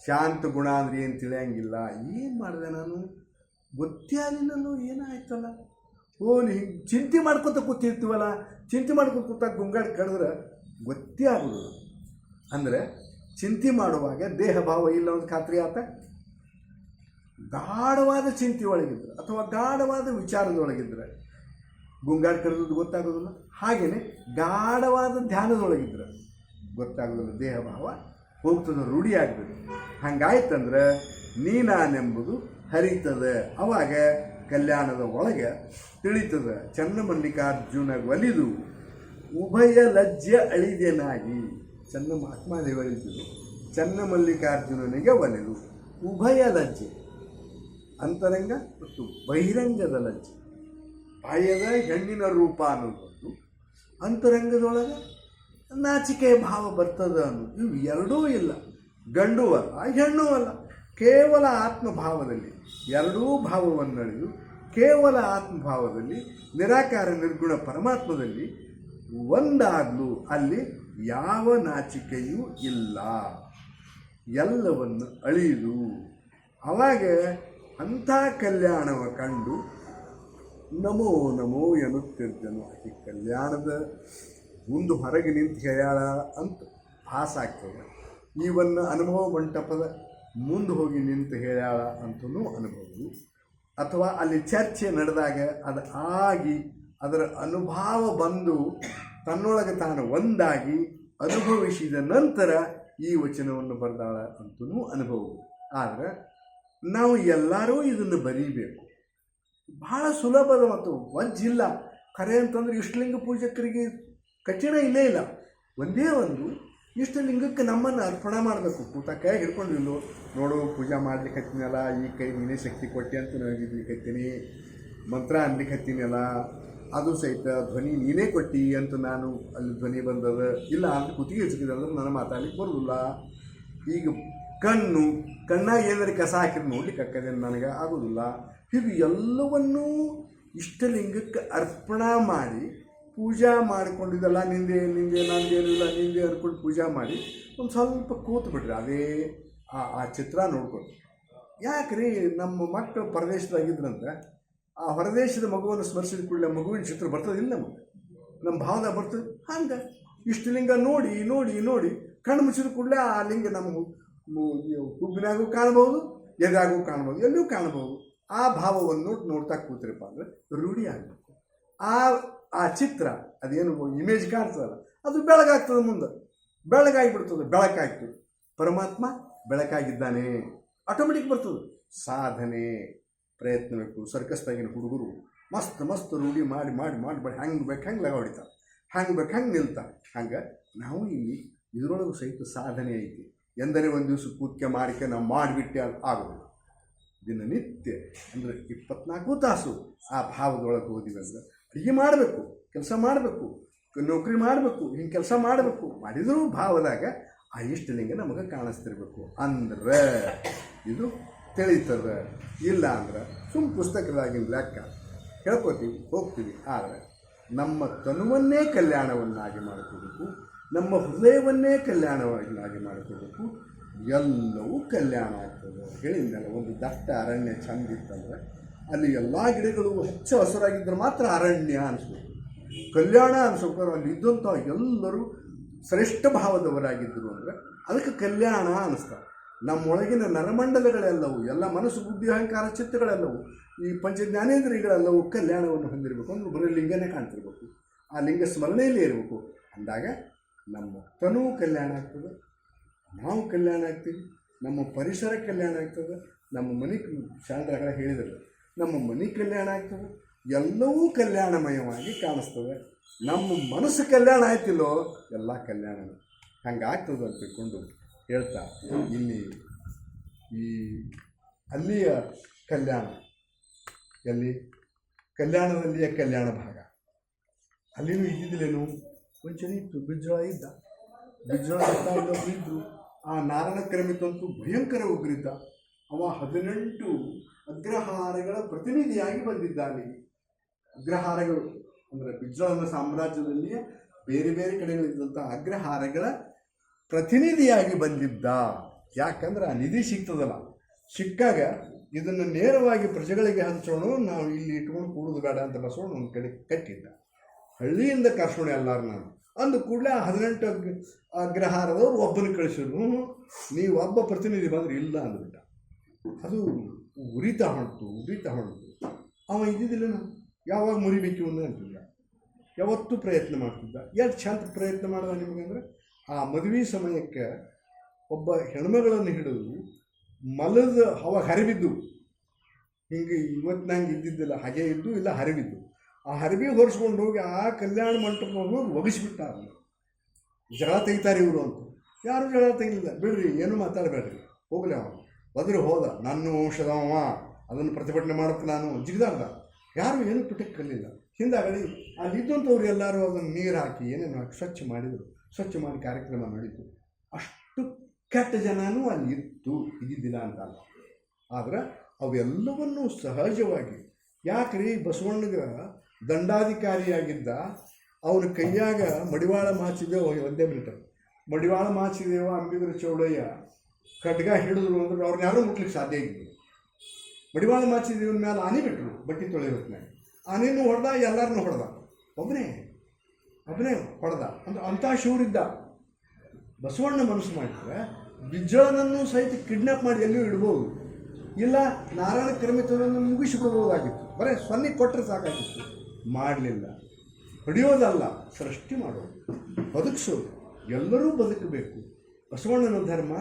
ಶಾಂತ ಗುಣ ಅಂದ್ರೆ ಏನು ತಿಳಿಯಂಗಿಲ್ಲ. ಏನು ಮಾಡಿದೆ ನಾನು, ಗೊತ್ತೇ ಆಗಲಿಲ್ಲಲ್ಲೋ, ಏನಾಯ್ತಲ್ಲ. ಹಿಂಗೆ ಚಿಂತೆ ಮಾಡ್ಕೊತ ಕೂತಿರ್ತೀವಲ್ಲ, ಚಿಂತೆ ಮಾಡ್ಕೊತ ಕೂತಾಗ ಗುಂಗಾಡಿ ಕಳೆದ್ರೆ ಗೊತ್ತೇ ಆಗೋದು. ಅಂದರೆ ಚಿಂತೆ ಮಾಡುವಾಗ ದೇಹ ಭಾವ ಇಲ್ಲ ಒಂದು ಖಾತ್ರಿ ಆತ. ಗಾಢವಾದ ಚಿಂತೆ ಒಳಗಿದ್ರೆ ಅಥವಾ ಗಾಢವಾದ ವಿಚಾರದೊಳಗಿದ್ರೆ ಗುಂಗಾಡಿ ಕಳೆದು ಗೊತ್ತಾಗೋದಿಲ್ಲ. ಹಾಗೆಯೇ ಗಾಢವಾದ ಧ್ಯಾನದೊಳಗಿದ್ರೆ ಗೊತ್ತಾಗೋದಿಲ್ಲ, ದೇಹ ಭಾವ ಹೋಗ್ತದೆ, ರೂಢಿ ಆಗಬೇಕು. ಹಂಗಾಯ್ತಂದ್ರೆ ನೀನಾನೆಂಬುದು ಹರಿತದೆ. ಅವಾಗ ಕಲ್ಯಾಣದ ಒಳಗೆ ತಿಳಿತದೆ. ಚನ್ನಮಲ್ಲಿಕಾರ್ಜುನ ಒಲಿದು ಉಭಯ ಲಜ್ಜೆ ಅಳಿದೆನಾಗಿ. ಚನ್ನ ಮಹಾತ್ಮಾದೇವಿ ಹೇಳಿದ್ರು, ಚನ್ನಮಲ್ಲಿಕಾರ್ಜುನನಿಗೆ ಒಲಿದು ಉಭಯ ಲಜ್ಜೆ, ಅಂತರಂಗ ಮತ್ತು ಬಹಿರಂಗದ ಲಜ್ಜೆ. ಬಾಯದ ಹೆಣ್ಣಿನ ರೂಪ ಅನ್ನೋದು, ಅಂತರಂಗದೊಳಗೆ ನಾಚಿಕೆ ಭಾವ ಬರ್ತದೆ ಅನ್ನೋದು. ಇವು ಎರಡೂ ಇಲ್ಲ, ಗಂಡು ಅಲ್ಲ ಹೆಣ್ಣು ಅಲ್ಲ, ಕೇವಲ ಆತ್ಮಭಾವದಲ್ಲಿ ಎರಡೂ ಭಾವವನ್ನಳಿದು ಕೇವಲ ಆತ್ಮಭಾವದಲ್ಲಿ ನಿರಾಕಾರ ನಿರ್ಗುಣ ಪರಮಾತ್ಮದಲ್ಲಿ ಒಂದಾಗಲು ಅಲ್ಲಿ ಯಾವ ನಾಚಿಕೆಯೂ ಇಲ್ಲ, ಎಲ್ಲವನ್ನು ಅಳಿದು. ಅವಾಗ ಅಂಥ ಕಲ್ಯಾಣವ ಕಂಡು ನಮೋ ನಮೋ ಎನ್ನುತ್ತಿದ್ದನು. ಈ ಕಲ್ಯಾಣದ ಮುಂದೆ ಹೊರಗೆ ನಿಂತು ಹೇಳ್ಯಾಳ ಅಂತ ಭಾಸ ಆಗ್ತದೆ. ಈವನ್ನು ಅನುಭವ ಮಂಟಪದ ಮುಂದೆ ಹೋಗಿ ನಿಂತು ಹೇಳ್ಯಾಳ ಅಂತಲೂ ಅನುಭವ. ಅಥವಾ ಅಲ್ಲಿ ಚರ್ಚೆ ನಡೆದಾಗ ಅದು ಆಗಿ ಅದರ ಅನುಭವ ಬಂದು ತನ್ನೊಳಗೆ ತಾನು ಒಂದಾಗಿ ಅನುಭವಿಸಿದ ನಂತರ ಈ ವಚನವನ್ನು ಬರೆದಾಳ ಅಂತಲೂ ಅನುಭವ. ಆದರೆ ನಾವು ಎಲ್ಲರೂ ಇದನ್ನು ಬರೀಬೇಕು. ಭಾಳ ಸುಲಭದ ಮತ್ತು ವಜ್ಜಿಲ್ಲ. ಖರೆ ಅಂತಂದ್ರೆ ಇಷ್ಟಲಿಂಗ ಪೂಜಕರಿಗೆ ಕಠಿಣ ಇಲ್ಲೇ ಇಲ್ಲ. ಒಂದೇ ಒಂದು ಇಷ್ಟಲಿಂಗಕ್ಕೆ ನಮ್ಮನ್ನು ಅರ್ಪಣೆ ಮಾಡಬೇಕು. ಕೂತ ಕೈ ಹಿಡ್ಕೊಂಡಿಲ್ಲೋ, ನೋಡು ಪೂಜೆ ಮಾಡ್ಲಿಕ್ಕೆ ಹತ್ತೀನಲ್ಲ, ಈ ಕೈ ನೀನೇ ಶಕ್ತಿ ಕೊಟ್ಟೆ ಅಂತ ನನಗಿರ್ಲಿಕ್ಕೆ ಹತ್ತೀನಿ, ಮಂತ್ರ ಅನ್ಲಿಕ್ಕೆ ಹತ್ತೀನಲ್ಲ, ಅದು ಸಹಿತ ಧ್ವನಿ ನೀನೇ ಕೊಟ್ಟಿ ಅಂತ ನಾನು ಅಲ್ಲಿ ಧ್ವನಿ ಬಂದದ. ಇಲ್ಲ ಅಂತ ಕುತ್ತಿಗೆ ಹಚ್ಚಿದ್ರೆ ನಾನು ಮಾತಾಡ್ಲಿಕ್ಕೆ ಬರೋದಿಲ್ಲ. ಈಗ ಕಣ್ಣಾಗ ಏನಾರು ಕಸ ಹಾಕಿದ್ರೆ ನೋಡ್ಲಿಕ್ಕೆ ಅಕ್ಕದೆ ನನಗೆ ಆಗೋದಿಲ್ಲ. ಹೀಗೆ ಎಲ್ಲವನ್ನೂ ಇಷ್ಟಲಿಂಗಕ್ಕೆ ಅರ್ಪಣೆ ಮಾಡಿ ಪೂಜಾ ಮಾಡಿಕೊಂಡಿದ್ದಲ್ಲ, ನಿಂದೆ ನಂದೇನು ಇಲ್ಲ ನಿಂದೆ ಅನ್ಕೊಂಡು ಪೂಜಾ ಮಾಡಿ ಒಂದು ಸ್ವಲ್ಪ ಕೂತು ಬಿಡ್ರಿ. ಅದೇ ಆ ಚಿತ್ರ ನೋಡ್ಕೊಂಡು. ಯಾಕ್ರಿ ನಮ್ಮ ಮಕ್ಕಳು ಪರದೇಶದಾಗಿದ್ರಂದ್ರೆ ಆ ಹೊರದೇಶದ ಮಗುವನ್ನು ಸ್ಮರಿಸಿದ ಕೂಡಲೇ ಮಗುವಿನ ಚಿತ್ರ ಬರ್ತದಿಲ್ಲ ನಮಗೆ, ನಮ್ಮ ಭಾವದಾಗ ಬರ್ತದೆ. ಹಂಗೆ ಇಷ್ಟಲಿಂಗ ನೋಡಿ ನೋಡಿ ನೋಡಿ ಕಣ್ಣು ಮುಚ್ಚಿದ ಕೂಡಲೇ ಆ ಲಿಂಗ ನಮ್ಮ ಹುಬ್ಬಿನಾಗೂ ಕಾಣ್ಬೋದು, ಎದಾಗೂ ಕಾಣ್ಬೋದು, ಎಲ್ಲೂ ಕಾಣ್ಬೋದು. ಆ ಭಾವವನ್ನು ನೋಡ್ತಾ ಕೂತ್ರಿಪ್ಪ ಅಂದರೆ ರೂಢಿ ಆಗಬೇಕು. ಆ ಚಿತ್ರ ಅದೇನು ಇಮೇಜ್ ಕಾಣ್ತದಲ್ಲ ಅದು ಬೆಳಗಾಗ್ತದೆ, ಮುಂದೆ ಬೆಳಗಾಗಿಬಿಡ್ತದೆ. ಬೆಳಕಾಯ್ತು, ಪರಮಾತ್ಮ ಬೆಳಕಾಗಿದ್ದಾನೆ, ಆಟೋಮೆಟಿಕ್ ಬರ್ತದೆ. ಸಾಧನೆ ಪ್ರಯತ್ನ ಬೇಕು. ಸರ್ಕಸ್ದಾಗಿನ ಹುಡುಗರು ಮಸ್ತ್ ರೂಢಿ ಮಾಡಿ ಮಾಡಿ ಮಾಡಿ ಮಾಡಿ ಹೆಂಗೆ ಬೇಕು ಹಂಗೆ ಲಗ ಹೊಡಿತಾರೆ, ಹಂಗೆ ಬೇಕು ಹಂಗೆ ನಿಲ್ತಾರೆ. ಹಂಗೆ ನಾವು ಇಲ್ಲಿ ಇದರೊಳಗೂ ಸಹಿತ ಸಾಧನೆ ಐತಿ. ಎಂದರೆ ಒಂದು ದಿವಸ ಕೂತ್ಕೆ ಮಾಡಿಕೆ ನಾವು ಮಾಡಿಬಿಟ್ಟೆ ಆಗೋದು. ದಿನನಿತ್ಯ ಅಂದರೆ 24 ತಾಸು ಆ ಭಾವದೊಳಗೆ ಹೋದಿವಿ ಅಂದ್ರೆ ಅಡುಗೆ ಮಾಡಬೇಕು, ಕೆಲಸ ಮಾಡಬೇಕು, ನೌಕರಿ ಮಾಡಬೇಕು, ಹಿಂಗೆ ಕೆಲಸ ಮಾಡಬೇಕು. ಮಾಡಿದರೂ ಭಾವದಾಗ ಆ ಇಷ್ಟಲಿಂಗ ನಮಗೆ ಕಾಣಿಸ್ತಿರ್ಬೇಕು. ಅಂದ್ರೆ ಇದು ತಿಳಿತದೆ. ಇಲ್ಲ ಅಂದ್ರೆ ಸುಮ್ಮ ಪುಸ್ತಕದಾಗಿನ ಲೆಕ್ಕ ಹೇಳ್ಕೊತೀವಿ ಹೋಗ್ತೀವಿ. ಆದರೆ ನಮ್ಮ ತನುವನ್ನೇ ಕಲ್ಯಾಣವನ್ನಾಗಿ ಮಾಡ್ಕೋಬೇಕು, ನಮ್ಮ ಹೃದಯವನ್ನೇ ಕಲ್ಯಾಣವನ್ನಾಗಿ ಮಾಡ್ಕೋಬೇಕು. ಎಲ್ಲವೂ ಕಲ್ಯಾಣ ಆಗ್ತದೆ. ಹೇಳಿದ್ನಲ್ಲ, ಒಂದು ದಟ್ಟ ಅರಣ್ಯ ಚಂದ ಇತ್ತಂದ್ರೆ ಅಲ್ಲಿ ಎಲ್ಲ ಗಿಡಗಳು ಹಚ್ಚ ಹಸಿರಾಗಿದ್ದರೆ ಮಾತ್ರ ಅರಣ್ಯ ಅನಿಸ್ಬೇಕು, ಕಲ್ಯಾಣ ಅನಿಸ್ಬೇಕು. ಅಲ್ಲಿ ಇದ್ದಂಥ ಎಲ್ಲರೂ ಶ್ರೇಷ್ಠ ಭಾವದವರಾಗಿದ್ದರು ಅಂದರೆ ಅದಕ್ಕೆ ಕಲ್ಯಾಣ ಅನ್ನಿಸ್ತಾರೆ. ನಮ್ಮೊಳಗಿನ ನರಮಂಡಲಗಳೆಲ್ಲವೂ, ಎಲ್ಲ ಮನಸ್ಸು ಬುದ್ಧಿ ಅಹಂಕಾರ ಚಿತ್ತಗಳೆಲ್ಲವೂ, ಈ ಪಂಚಜ್ಞಾನೇಂದ್ರಿಯಗಳೆಲ್ಲವೂ ಕಲ್ಯಾಣವನ್ನು ಹೊಂದಿರಬೇಕು. ಅಂದ್ರೆ ಬರೀ ಲಿಂಗನೇ ಕಾಣ್ತಿರ್ಬೇಕು, ಆ ಲಿಂಗ ಸ್ಮರಣೆಯಲ್ಲೇ ಇರಬೇಕು. ಅಂದಾಗ ನಮ್ಮ ತನು ಕಲ್ಯಾಣ ಆಗ್ತದೆ, ನಾವು ಕಲ್ಯಾಣ ಆಗ್ತೀವಿ, ನಮ್ಮ ಪರಿಸರ ಕಲ್ಯಾಣ ಆಗ್ತದೆ, ನಮ್ಮ ಮನೆ ಶಾಂತರಗಳ ಹೇಳಿದರು ನಮ್ಮ ಮನೆ ಕಲ್ಯಾಣ ಆಗ್ತದೆ. ಎಲ್ಲವೂ ಕಲ್ಯಾಣಮಯವಾಗಿ ಕಾಣಿಸ್ತದೆ. ನಮ್ಮ ಮನಸ್ಸು ಕಲ್ಯಾಣ ಆಯ್ತಿಲ್ಲೋ ಎಲ್ಲ ಕಲ್ಯಾಣ ಹಂಗಾಗ್ತದೆ ಅಂತ ತಿಳ್ಕೊಂಡು ಹೇಳ್ತಾ ಇಲ್ಲಿ ಈ ಅಲ್ಲಿಯ ಕಲ್ಯಾಣ, ಎಲ್ಲಿ ಕಲ್ಯಾಣದಲ್ಲಿಯ ಕಲ್ಯಾಣ ಭಾಗ ಅಲ್ಲಿಯೂ ಇದ್ದಿದ್ದಿಲ್ಲೇನು. ಮುಂಚೆನೇ ಇತ್ತು, ಬಿಜ್ಜೋಳ ಇದ್ದ, ಬಿಜ್ಜೋಳ ಇದ್ದರು ಆ ನಾರಾಯಣ ಕ್ರಮಿತಂತೂ ಭಯಂಕರ ಉಗ್ರಿತ. ಅವ 18 ಅಗ್ರಹಾರಗಳ ಪ್ರತಿನಿಧಿಯಾಗಿ ಬಂದಿದ್ದಾನೆ. ಅಗ್ರಹಾರಗಳು ಅಂದರೆ ಬಿಜ್ಜಳನ ಸಾಮ್ರಾಜ್ಯದಲ್ಲಿಯ ಬೇರೆ ಬೇರೆ ಕಡೆಗಳಿದ್ದಂಥ ಅಗ್ರಹಾರಗಳ ಪ್ರತಿನಿಧಿಯಾಗಿ ಬಂದಿದ್ದ. ಯಾಕಂದ್ರೆ ಆ ನಿಧಿ ಸಿಗ್ತದಲ್ಲ, ಸಿಕ್ಕಾಗ ಇದನ್ನು ನೇರವಾಗಿ ಪ್ರಜೆಗಳಿಗೆ ಹಂಚೋಣ, ನಾವು ಇಲ್ಲಿ ಇಟ್ಕೊಂಡು ಕೂಡುದು ಬೇಡ ಅಂತ ಬಸವಣ್ಣ ಒಂದು ಕಡೆ ಕಟ್ಟಿದ್ದ. ಹಳ್ಳಿಯಿಂದ ಕರ್ಸೋಣ ಎಲ್ಲರೂ ನಾನು ಅಂದ ಕೂಡಲೇ 18 ಅಗ್ರಹಾರದವ್ರು ಒಬ್ಬನ ಕಳಿಸಿದ್ರು. ನೀವು ಒಬ್ಬ ಪ್ರತಿನಿಧಿ ಬಂದ್ರೆ ಇಲ್ಲ ಅಂದ್ಬಿಟ್ಟ. ಅದು ಉರಿತಾ ಹೊಂಟು. ಅವ ಇದ್ದಿದ್ದಿಲ್ಲ, ನಾವು ಯಾವಾಗ ಮುರಿಬೇಕು ಅಂತಿಲ್ಲ, ಯಾವತ್ತೂ ಪ್ರಯತ್ನ ಮಾಡ್ತಿದ್ದ. ಎಷ್ಟು ಚಂದ ಪ್ರಯತ್ನ ಮಾಡಿದ ನಿಮಗಂದ್ರೆ, ಆ ಮದುವೆ ಸಮಯಕ್ಕೆ ಒಬ್ಬ ಹೆಣ್ಮಗಳನ್ನು ಹಿಡಿದು ಮಲದ ಅವಾಗ ಹರಿಬಿದ್ದು, ಹಿಂಗೆ ಇವತ್ತು ನಂಗೆ ಇದ್ದಿದ್ದಿಲ್ಲ, ಹಾಗೆ ಇದ್ದು ಇಲ್ಲ ಹರಿಬಿದ್ದು. ಆ ಹರಿಬಿ ಹೊರಿಸ್ಕೊಂಡು ಹೋಗಿ ಆ ಕಲ್ಯಾಣ ಮಂಟಪ ಹೋಗಿ ಒಗಿಸ್ಬಿಟ್ಟ. ಜಗಳ ತೆಗಿತಾರೆ ಇವರು ಅಂತ. ಯಾರು ಜಗಳ ತೆಗಿಲಿಲ್ಲ, ಬಿಡ್ರಿ ಏನು ಮಾತಾಡಬೇಡ್ರಿ, ಹೋಗಲಿ ಅವನು ಬದ್ರು ಹೋದ. ನನ್ನ ವಂಶದವ, ಅದನ್ನು ಪ್ರತಿಭಟನೆ ಮಾಡೋಕ್ಕೆ ನಾನು ಜಿಗಿದಾಡ್ದ. ಯಾರು ಏನು ಪಿಟಕ್ಕೆ ಕಲಿಲ್ಲ. ಹಿಂದಾಗಲಿ ಅಲ್ಲಿದ್ದಂಥವ್ರು ಎಲ್ಲರೂ ಅದನ್ನು ನೀರು ಹಾಕಿ ಏನೇನು ಹಾಕಿ ಸ್ವಚ್ಛ ಮಾಡಿದರು. ಸ್ವಚ್ಛ ಮಾಡಿ ಕಾರ್ಯಕ್ರಮ ನಡೀತು. ಅಷ್ಟು ಕೆಟ್ಟ ಜನನೂ ಅಲ್ಲಿ ಇತ್ತು, ಇದ್ದಿದ್ದಿಲ್ಲ ಅಂತಲ್ಲ. ಆದ್ರೆ ಅವೆಲ್ಲವನ್ನೂ ಸಹಜವಾಗಿ, ಯಾಕ್ರಿ ಬಸವಣ್ಣಗ ದಂಡಾಧಿಕಾರಿಯಾಗಿದ್ದ, ಅವನ ಕೈಯಾಗ ಮಡಿವಾಳ ಮಾಚಿದೇವ, ಒಂದೇ ಮಿನಿಟ್, ಮಡಿವಾಳ ಮಾಚಿದೇವ ಅಂಬಿಗರ ಚೌಡಯ್ಯ ಖಡ್ಗ ಹಿಡಿದ್ರು ಅಂದ್ರೆ ಅವ್ರನ್ನ ಯಾರೂ ಮುಟ್ಲಿಕ್ಕೆ ಸಾಧ್ಯ ಇದ್ದರು. ಮಡಿವಾಳ ಮಾಚಿದೇವನ ಮೇಲೆ ಆನೆ ಬಿಟ್ಟರು ಬಟ್ಟೆ ತೊಳೆಯೋತ್ನಾಗ. ಆನೆನೂ ಹೊಡೆದ, ಎಲ್ಲರನ್ನೂ ಹೊಡೆದ, ಒಬ್ಬನೇ ಹೊಡೆದ. ಅಂದ್ರೆ ಅಂಥ ಶೂರಿದ್ದ. ಬಸವಣ್ಣ ಮನಸ್ಸು ಮಾಡಿದ್ರೆ ಬಿಜ್ಜಳನನ್ನು ಸಹಿತ ಕಿಡ್ನಾಪ್ ಮಾಡಿ ಎಲ್ಲಿಯೂ ಇಡ್ಬೋದು, ಇಲ್ಲ ನಾರಾಯಣ ಕ್ರಮಿತನನ್ನು ಮುಗಿಸಿಬಿಡ್ಬೋದಾಗಿತ್ತು. ಬರೀ ಸೊನ್ನೆ ಕೊಟ್ಟರೆ ಸಾಕಾಗಿತ್ತು. ಮಾಡಲಿಲ್ಲ. ಹೊಡೆಯೋದಲ್ಲ, ಸೃಷ್ಟಿ ಮಾಡೋದು, ಬದುಕಿಸೋದು. ಎಲ್ಲರೂ ಬದುಕಬೇಕು. ಬಸವಣ್ಣನ ಧರ್ಮ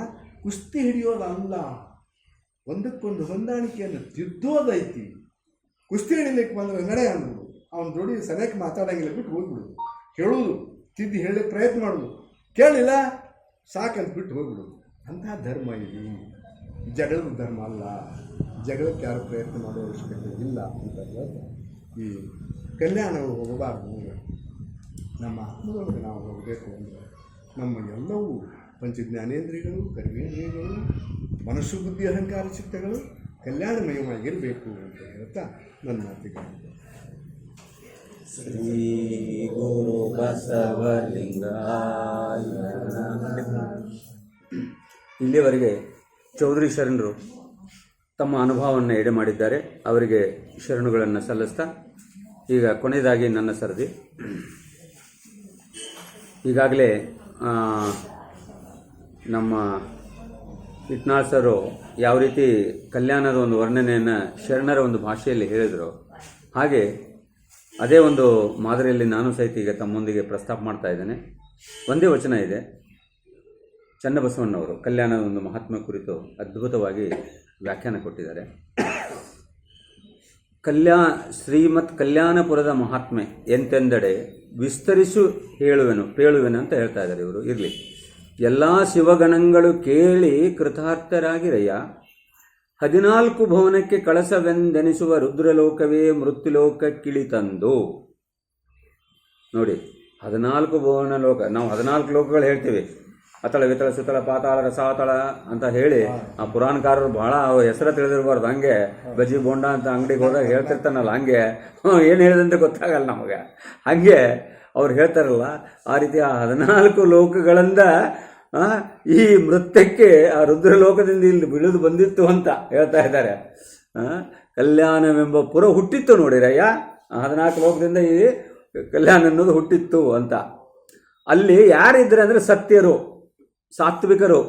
ಕುಸ್ತಿ ಹಿಡಿಯೋದಲ್ಲ, ಒಂದಕ್ಕೊಂದು ಹೊಂದಾಣಿಕೆಯನ್ನು ತಿದ್ದೋದೈತಿ. ಕುಸ್ತಿ ಹಿಡಿಲಿಕ್ಕೆ ಬಂದರೆ ನಡೆ ಅಂದ್ಬಿಡು, ಅವನ ಜೋಡಿ ಸರಿಯಾಗಿ ಮಾತಾಡೋಂಗಿಲ್ಲ, ಬಿಟ್ಟು ಹೋಗ್ಬಿಡೋದು. ಹೇಳೋದು, ತಿದ್ದಿ ಹೇಳಲಿಕ್ಕೆ ಪ್ರಯತ್ನ ಮಾಡೋದು, ಕೇಳಿಲ್ಲ ಸಾಕಂತ ಬಿಟ್ಟು ಹೋಗ್ಬಿಡೋದು. ಅಂತಹ ಧರ್ಮ ಇದು, ಜಗಳದ ಧರ್ಮ ಅಲ್ಲ. ಜಗಳಕ್ಕೆ ಯಾರು ಪ್ರಯತ್ನ ಮಾಡೋ ಅವಶ್ಯಕತೆ ಇಲ್ಲ ಅಂತ ಹೇಳ್ತಾ ಈ ಕಲ್ಯಾಣವು ಹೋಗಬಾರ್ದು. ನಮ್ಮ ಆತ್ಮದೊಳಗೆ ನಾವು ಹೋಗಬೇಕು ಅಂದರೆ ನಮ್ಮ ಎಲ್ಲವೂ ಪಂಚಜ್ಞಾನೇಂದ್ರಿಯಗಳು, ಕರ್ಮೇಂದ್ರಿಯಗಳು, ಮನಸ್ಸು, ಬುದ್ಧಿ, ಅಹಂಕಾರ, ಚಿತ್ತಗಳು ಕಲ್ಯಾಣಮಯವಾಗಿರಬೇಕು ಅಂತ ಹೇಳ್ತಾ ನನ್ನ ಮಾತಿಗೆ ಶ್ರೀ ಗುರು ಬಸವಲಿಂಗಾಯ. ಇಲ್ಲಿಯವರೆಗೆ ಚೌಧರಿ ಶರಣರು ತಮ್ಮ ಅನುಭವವನ್ನು ಎಡೆ ಮಾಡಿದ್ದಾರೆ. ಅವರಿಗೆ ಶರಣುಗಳನ್ನು ಸಲ್ಲಿಸ್ತಾ ಈಗ ಕೊನೆಯದಾಗಿ ನನ್ನ ಸರದಿ. ಈಗಾಗಲೇ ನಮ್ಮ ಇಟ್ನಾಳ್ ಸರು ಯಾವ ರೀತಿ ಕಲ್ಯಾಣದ ಒಂದು ವರ್ಣನೆಯನ್ನು ಶರಣರ ಒಂದು ಭಾಷೆಯಲ್ಲಿ ಹೇಳಿದರು, ಹಾಗೆ ಅದೇ ಒಂದು ಮಾದರಿಯಲ್ಲಿ ನಾನು ಸಹಿತ ಈಗ ತಮ್ಮೊಂದಿಗೆ ಪ್ರಸ್ತಾಪ ಮಾಡ್ತಾ ಇದ್ದೇನೆ. ಒಂದೇ ವಚನ ಇದೆ. ಚನ್ನಬಸವಣ್ಣವರು ಕಲ್ಯಾಣದ ಒಂದು ಮಹಾತ್ಮೆ ಕುರಿತು ಅದ್ಭುತವಾಗಿ ವ್ಯಾಖ್ಯಾನ ಕೊಟ್ಟಿದ್ದಾರೆ. ಶ್ರೀಮತ್ ಕಲ್ಯಾಣಪುರದ ಮಹಾತ್ಮೆ ಎಂತೆಂದಡೆ ವಿಸ್ತರಿಸು ಪೇಳುವೆನು ಅಂತ ಹೇಳ್ತಾ ಇದ್ದಾರೆ ಇವರು. ಇರಲಿ, ಎಲ್ಲ ಶಿವಗಣಗಳು ಕೇಳಿ ಕೃತಾರ್ಥರಾಗಿರಯ್ಯ, 14 ಭುವನಕ್ಕೆ ಕಳಸವೆಂದೆನಿಸುವ ರುದ್ರಲೋಕವೇ ಮೃತ್ಯುಲೋಕಕ್ಕಿಳಿತಂದು. ನೋಡಿ, 14 ಭುವನ ಲೋಕ, ನಾವು 14 ಲೋಕಗಳು ಹೇಳ್ತೀವಿ, ಅತಳ ವಿತಳ ಸುತಳ ಪಾತಾಳ ರಸಾತಳ ಅಂತ ಹೇಳಿ. ಆ ಪುರಾಣಕಾರರು ಬಹಳ ಹೆಸರು ತಿಳಿದಿರಬಾರ್ದು. ಹಂಗೆ ಬಜ್ಜಿ ಬೋಂಡ ಅಂತ ಅಂಗಡಿಗೆ ಹೋದಾಗ ಹೇಳ್ತಿರ್ತಾನಲ್ಲ, ಹಂಗೆ ಏನು ಹೇಳಿದಂತೆ ಗೊತ್ತಾಗಲ್ಲ ನಮಗೆ. ಹಂಗೆ ಅವ್ರು ಹೇಳ್ತಾರಲ್ಲ, ಆ ರೀತಿ ಆ 14 ಲೋಕಗಳಿಂದ ಈ ಮೃತ್ಯಕ್ಕೆ ಆ ರುದ್ರಲೋಕದಿಂದ ಇಲ್ಲಿ ಬಿಳಿದು ಬಂದಿತ್ತು ಅಂತ ಹೇಳ್ತಾ ಇದ್ದಾರೆ. ಕಲ್ಯಾಣವೆಂಬ ಪುರ ಹುಟ್ಟಿತ್ತು ನೋಡಿರಯ್ಯ, 14 ಲೋಕದಿಂದ ಈ ಕಲ್ಯಾಣ ಅನ್ನೋದು ಹುಟ್ಟಿತ್ತು ಅಂತ. ಅಲ್ಲಿ ಯಾರಿದ್ರೆ ಅಂದರೆ ಸತ್ಯರು, ಸಾತ್ವಿಕರು,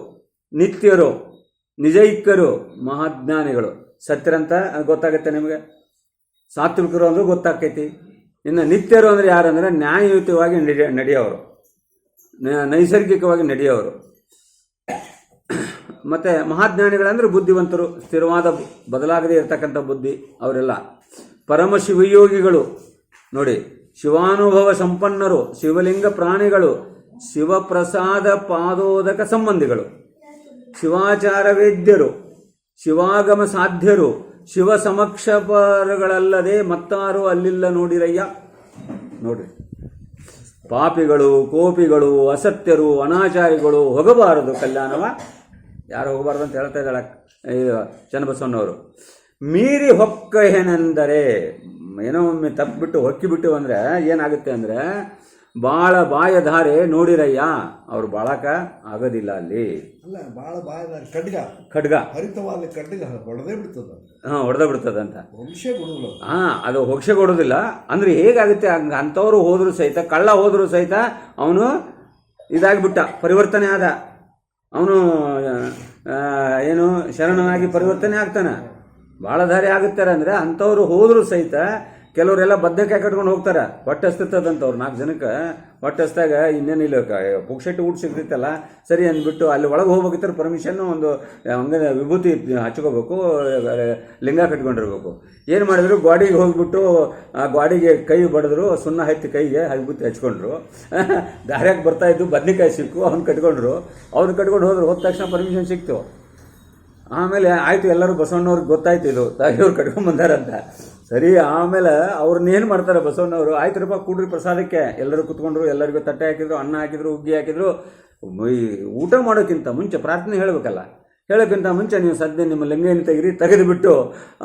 ನಿತ್ಯರು, ನಿಜೈಕ್ಯರು, ಮಹಾಜ್ಞಾನಿಗಳು. ಸತ್ಯರಂತ ಗೊತ್ತಾಗುತ್ತೆ ನಿಮಗೆ, ಸಾತ್ವಿಕರು ಅಂದ್ರೆ ಗೊತ್ತಾಕೈತಿ. ಇನ್ನು ನಿತ್ಯರು ಅಂದರೆ ಯಾರು ಅಂದರೆ ನ್ಯಾಯಯುತವಾಗಿ ನಡೆಯೋರು, ನೈಸರ್ಗಿಕವಾಗಿ ನಡೆಯೋರು. ಮತ್ತು ಮಹಾಜ್ಞಾನಿಗಳಂದರೆ ಬುದ್ಧಿವಂತರು, ಸ್ಥಿರವಾದ ಬದಲಾಗದೇ ಇರತಕ್ಕಂಥ ಬುದ್ಧಿ ಅವರೆಲ್ಲ. ಪರಮ ಶಿವಯೋಗಿಗಳು ನೋಡಿ, ಶಿವಾನುಭವ ಸಂಪನ್ನರು, ಶಿವಲಿಂಗ ಪ್ರಾಣಿಗಳು, ಶಿವಪ್ರಸಾದ ಪಾದೋದಕ ಸಂಬಂಧಿಗಳು, ಶಿವಾಚಾರ ವೇದ್ಯರು, ಶಿವಾಗಮ ಸಾಧ್ಯರು, ಶಿವ ಸಮಕ್ಷಪರಗಳಲ್ಲದೆ ಮತ್ತಾರು ಅಲ್ಲಿಲ್ಲ ನೋಡಿರಯ್ಯ. ನೋಡ್ರಿ, ಪಾಪಿಗಳು, ಕೋಪಿಗಳು, ಅಸತ್ಯರು, ಅನಾಚಾರಿಗಳು ಹೋಗಬಾರದು ಕಲ್ಯಾಣವ. ಯಾರು ಹೋಗಬಾರ್ದು ಅಂತ ಹೇಳ್ತಾ ಇದ್ದಾಳೆ ಚನ್ನಬಸವಣ್ಣವರು. ಮೀರಿ ಹೊಕ್ಕೇನೆಂದರೆ, ಏನೋ ಒಮ್ಮೆ ತಪ್ಪಿಬಿಟ್ಟು ಹೊಕ್ಕಿಬಿಟ್ಟು ಅಂದರೆ ಏನಾಗುತ್ತೆ ಅಂದರೆ, ಭಾಳ ಬಾಯ ಧಾರೆ ನೋಡಿರಯ್ಯ, ಅವ್ರು ಬಾಳಕ ಆಗೋದಿಲ್ಲ ಅಲ್ಲಿ. ಅಲ್ಲ, ಭಾಳ ಬಾಯ ಖಡ್ಗ ಹರಿತವಾದ ಖಡ್ಗ ಹೊಡೆದೇ ಬಿಡ್ತದ. ಹಾಂ, ಹೊಡೆದ ಬಿಡ್ತದಂತ. ವಂಶ ಕೊಡುವುದಿಲ್ಲ. ಹಾಂ, ಅದು ಹೊಕ್ಷೆ ಕೊಡೋದಿಲ್ಲ. ಅಂದರೆ ಹೇಗಾಗುತ್ತೆ, ಅಂಥವ್ರು ಹೋದರೂ ಸಹಿತ, ಕಳ್ಳ ಹೋದರೂ ಸಹಿತ ಅವನು ಇದಾಗಿಬಿಟ್ಟ, ಪರಿವರ್ತನೆ ಆದ. ಅವನು ಏನು ಶರಣನಾಗಿ ಪರಿವರ್ತನೆ ಆಗ್ತಾನೆ. ಭಾಳ ದಾರಿ ಆಗುತ್ತಾರೆ ಅಂದರೆ ಅಂಥವ್ರು ಹೋದರೂ ಸಹಿತ ಕೆಲವರೆಲ್ಲ ಬದ್ನೆಕಾಯಿ ಕಟ್ಕೊಂಡು ಹೋಗ್ತಾರೆ. ಹೊಟ್ಟೆ ಹಸ್ತದಂತವ್ರು 4 ಜನಕ್ಕೆ ಹೊಟ್ಟೆ ಹಸ್ದಾಗ ಇನ್ನೇನಿಲ್ಲ, ಪುಕ್ಷೆಟ್ಟು ಊಟ ಸಿಗ್ತೈತಲ್ಲ ಸರಿ ಅಂದ್ಬಿಟ್ಟು ಅಲ್ಲಿ ಒಳಗೆ ಹೋಗ್ಬೇಕಿದ್ರೆ ಪರ್ಮಿಷನ್ನು ಒಂದು ಹಂಗೆ ವಿಭೂತಿ ಹಚ್ಕೋಬೇಕು, ಲಿಂಗ ಕಟ್ಕೊಂಡಿರ್ಬೇಕು. ಏನು ಮಾಡಿದ್ರು, ಗಾಡಿಗೆ ಹೋಗ್ಬಿಟ್ಟು ಆ ಗಾಡಿಗೆ ಕೈ ಬಡಿದ್ರು, ಸುಣ್ಣ ಹತ್ತಿ ಕೈಗೆ ವಿಭೂತಿ ಹಚ್ಕೊಂಡ್ರು. ದಾರ್ಯಾಗ ಬರ್ತಾಯಿದ್ದು ಬದ್ನೆಕಾಯಿ ಸಿಕ್ಕು, ಅವ್ನು ಕಟ್ಕೊಂಡ್ರು. ಅವ್ರು ಕಟ್ಕೊಂಡು ಹೋದ್ರು, ಹೋದ ತಕ್ಷಣ ಪರ್ಮಿಷನ್ ಸಿಕ್ತು. ಆಮೇಲೆ ಆಯಿತು, ಎಲ್ಲರೂ ಬಸವಣ್ಣವ್ರಿಗೆ ಗೊತ್ತಾಯ್ತು ಇದು ಇವ್ರು ಕಟ್ಕೊಂಡ್ಬಂದಾರಂತ. ಸರಿ, ಆಮೇಲೆ ಅವ್ರನ್ನೇನು ಮಾಡ್ತಾರೆ ಬಸವಣ್ಣವರು, ಆಯ್ತು ರೂಪ ಕೂಡ್ರಿ ಪ್ರಸಾದಕ್ಕೆ. ಎಲ್ಲರೂ ಕುತ್ಕೊಂಡ್ರು, ಎಲ್ಲರಿಗೂ ತಟ್ಟೆ ಹಾಕಿದ್ರು, ಅನ್ನ ಹಾಕಿದ್ರು, ಹುಗ್ಗಿ ಹಾಕಿದ್ರು. ಊಟ ಮಾಡೋಕ್ಕಿಂತ ಮುಂಚೆ ಪ್ರಾರ್ಥನೆ ಹೇಳಬೇಕಲ್ಲ, ಹೇಳೋಕ್ಕಿಂತ ಮುಂಚೆ ನೀವು ಸದ್ಯ ನಿಮ್ಮ ಲಿಂಗೇನು ತೆಗೆದುಬಿಟ್ಟು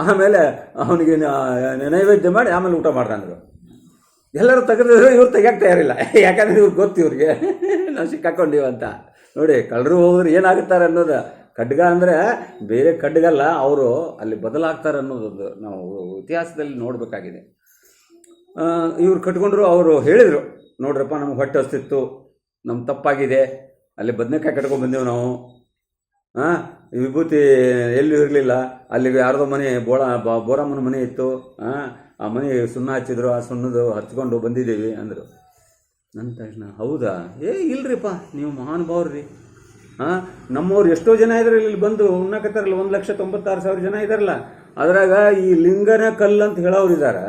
ಆಮೇಲೆ ಅವನಿಗೆ ನೈವೇದ್ಯ ಮಾಡಿ ಆಮೇಲೆ ಊಟ ಮಾಡ್ರಂದ್ರು. ಎಲ್ಲರೂ ತೆಗೆದಿದ್ರು, ಇವ್ರು ತೆಗಿಯಕ್ಕೆ ತಯಾರಿಲ್ಲ. ಯಾಕಂದರೆ ಇವ್ರಿಗೆ ಗೊತ್ತು ಇವ್ರಿಗೆ ನಾವು ಸಿಕ್ಕಾಕೊಂಡಿವ ಅಂತ. ನೋಡಿ, ಕಳ್ಳರು ಹೋದ್ರೆ ಏನಾಗುತ್ತಾರೆ ಅನ್ನೋದು. ಖಡ್ಗ ಅಂದರೆ ಬೇರೆ ಖಡ್ಗಲ್ಲ, ಅವರು ಅಲ್ಲಿ ಬದಲಾಗ್ತಾರೆ ಅನ್ನೋದೊಂದು ನಾವು ಇತಿಹಾಸದಲ್ಲಿ ನೋಡಬೇಕಾಗಿದೆ. ಇವ್ರು ಕಟ್ಕೊಂಡ್ರು, ಅವರು ಹೇಳಿದರು, ನೋಡ್ರಪ್ಪ ನಮ್ಗೆ ಹೊಟ್ಟೆ ಹಸ್ತಿತ್ತು, ನಮ್ಮ ತಪ್ಪಾಗಿದೆ, ಅಲ್ಲಿ ಬದನೆಕಾಯಿ ಕಟ್ಕೊಂಡು ಬಂದೆವು ನಾವು. ವಿಭೂತಿ ಎಲ್ಲೂ ಇರಲಿಲ್ಲ, ಅಲ್ಲಿಗೆ ಯಾರ್ದೋ ಮನೆ ಬೋರಮ್ಮನ ಮನೆ ಇತ್ತು, ಆ ಮನೆ ಸುಣ್ಣ ಹಚ್ಚಿದ್ರು, ಆ ಸುಣ್ಣದು ಹಚ್ಕೊಂಡು ಬಂದಿದ್ದೀವಿ ಅಂದರು. ನನ್ನ ತಕ್ಷಣ ಹೌದಾ, ಇಲ್ರಿಪ್ಪ ನೀವು ಮಹಾನುಭಾವ್ರಿ. ನಮ್ಮವ್ರು ಎಷ್ಟೋ ಜನ ಇದ್ದಾರೆ ಇಲ್ಲಿ ಬಂದು ಉಣ್ಣಕತ್ತಾರಲ್ಲ, 1,96,000 ಜನ ಇದ್ದಾರಲ್ಲ. ಅದ್ರಾಗ ಈ ಲಿಂಗನ ಕಲ್ಲು ಅಂತ ಹೇಳೋರು ಇದ್ದಾರೆ.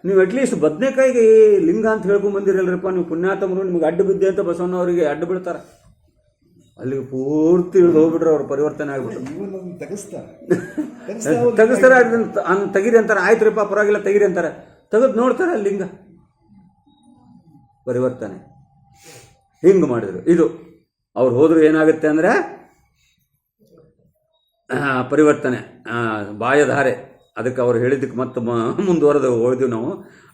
ನೀವು ಅಟ್ಲೀಸ್ಟ್ ಬದನೆಕಾಯಿಗೆ ಲಿಂಗ ಅಂತ ಹೇಳ್ಕೊಂಡು ಬಂದಿರಲ್ರಿಪ್ಪ, ನೀವು ಪುಣ್ಯಾತಮರು, ನಿಮ್ಗೆ ಅಡ್ಡು ಬಿದ್ದೆ ಅಂತ ಬಸವಣ್ಣವರಿಗೆ ಅಡ್ಡು ಬಿಡ್ತಾರೆ. ಅಲ್ಲಿಗೆ ಪೂರ್ತಿ ಇಳಿದು ಹೋಗ್ಬಿಟ್ರೆ ಅವ್ರು ಪರಿವರ್ತನೆ ಆಗ್ಬಿಟ್ರು. ತೆಗಿಸ್ತಾರೆ, ತೆಗೀರಿ ಅಂತಾರೆ. ಆಯ್ತು ರೀಪ ಪರವಾಗಿಲ್ಲ ತೆಗೀರಿ ಅಂತಾರೆ. ತೆಗೆದು ನೋಡ್ತಾರೆ ಲಿಂಗ ಪರಿವರ್ತನೆ. ಹಿಂಗೆ ಮಾಡಿದ್ರು. ಇದು ಅವ್ರು ಹೋದ್ರು ಏನಾಗುತ್ತೆ ಅಂದರೆ ಪರಿವರ್ತನೆ, ಬಾಯಧಾರೆ. ಅದಕ್ಕೆ ಅವ್ರು ಹೇಳಿದ್ದಕ್ಕೆ ಮತ್ತೆ ಮುಂದುವರೆದು ಹೋಳಿದ್ವಿ ನಾವು.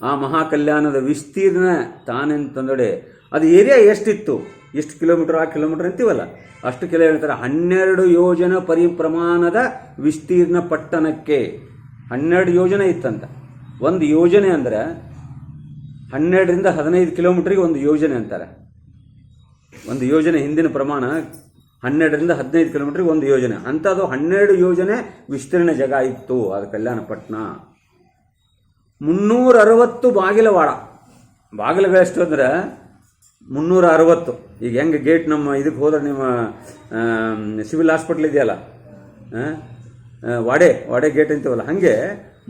ಆ ಮಹಾಕಲ್ಯಾಣದ ವಿಸ್ತೀರ್ಣ ತಾನೆಂತಂದಡೆ, ಅದು ಏರಿಯಾ ಎಷ್ಟಿತ್ತು, ಎಷ್ಟು ಕಿಲೋಮೀಟ್ರ್, ಆ ಕಿಲೋಮೀಟ್ರ್ ಅಂತೀವಲ್ಲ, ಅಷ್ಟು ಕಿಲೋ ಹೇಳ್ತಾರೆ. 12 ಯೋಜನ ಪರಿಪ್ರಮಾಣದ ವಿಸ್ತೀರ್ಣ ಪಟ್ಟಣಕ್ಕೆ 12 ಯೋಜನೆ ಇತ್ತಂತ. ಒಂದು ಯೋಜನೆ ಅಂದರೆ 12ರಿಂದ 15 ಕಿಲೋಮೀಟ್ರಿಗೆ ಒಂದು ಯೋಜನೆ ಅಂತಾರೆ. ಒಂದು ಯೋಜನೆ ಹಿಂದಿನ ಪ್ರಮಾಣ 12ರಿಂದ 15 ಕಿಲೋಮೀಟ್ರಿಗೆ ಒಂದು ಯೋಜನೆ. ಅಂಥದ್ದು 12 ಯೋಜನೆ ವಿಸ್ತೀರ್ಣ ಜಾಗ ಇತ್ತು ಅದು ಕಲ್ಯಾಣಪಟ್ಟಣ. 360 ಬಾಗಿಲವಾಡ. ಬಾಗಿಲುಗಳೆಷ್ಟು ಅಂದರೆ 360. ಈಗ ಹೆಂಗೆ ಗೇಟ್ ನಮ್ಮ ಇದಕ್ಕೆ ಹೋದ್ರೆ ನಿಮ್ಮ ಸಿವಿಲ್ ಹಾಸ್ಪಿಟ್ಲ್ ಇದೆಯಲ್ಲ, ವಾಡೆ ಗೇಟ್ ಅಂತೀವಲ್ಲ, ಹಾಗೆ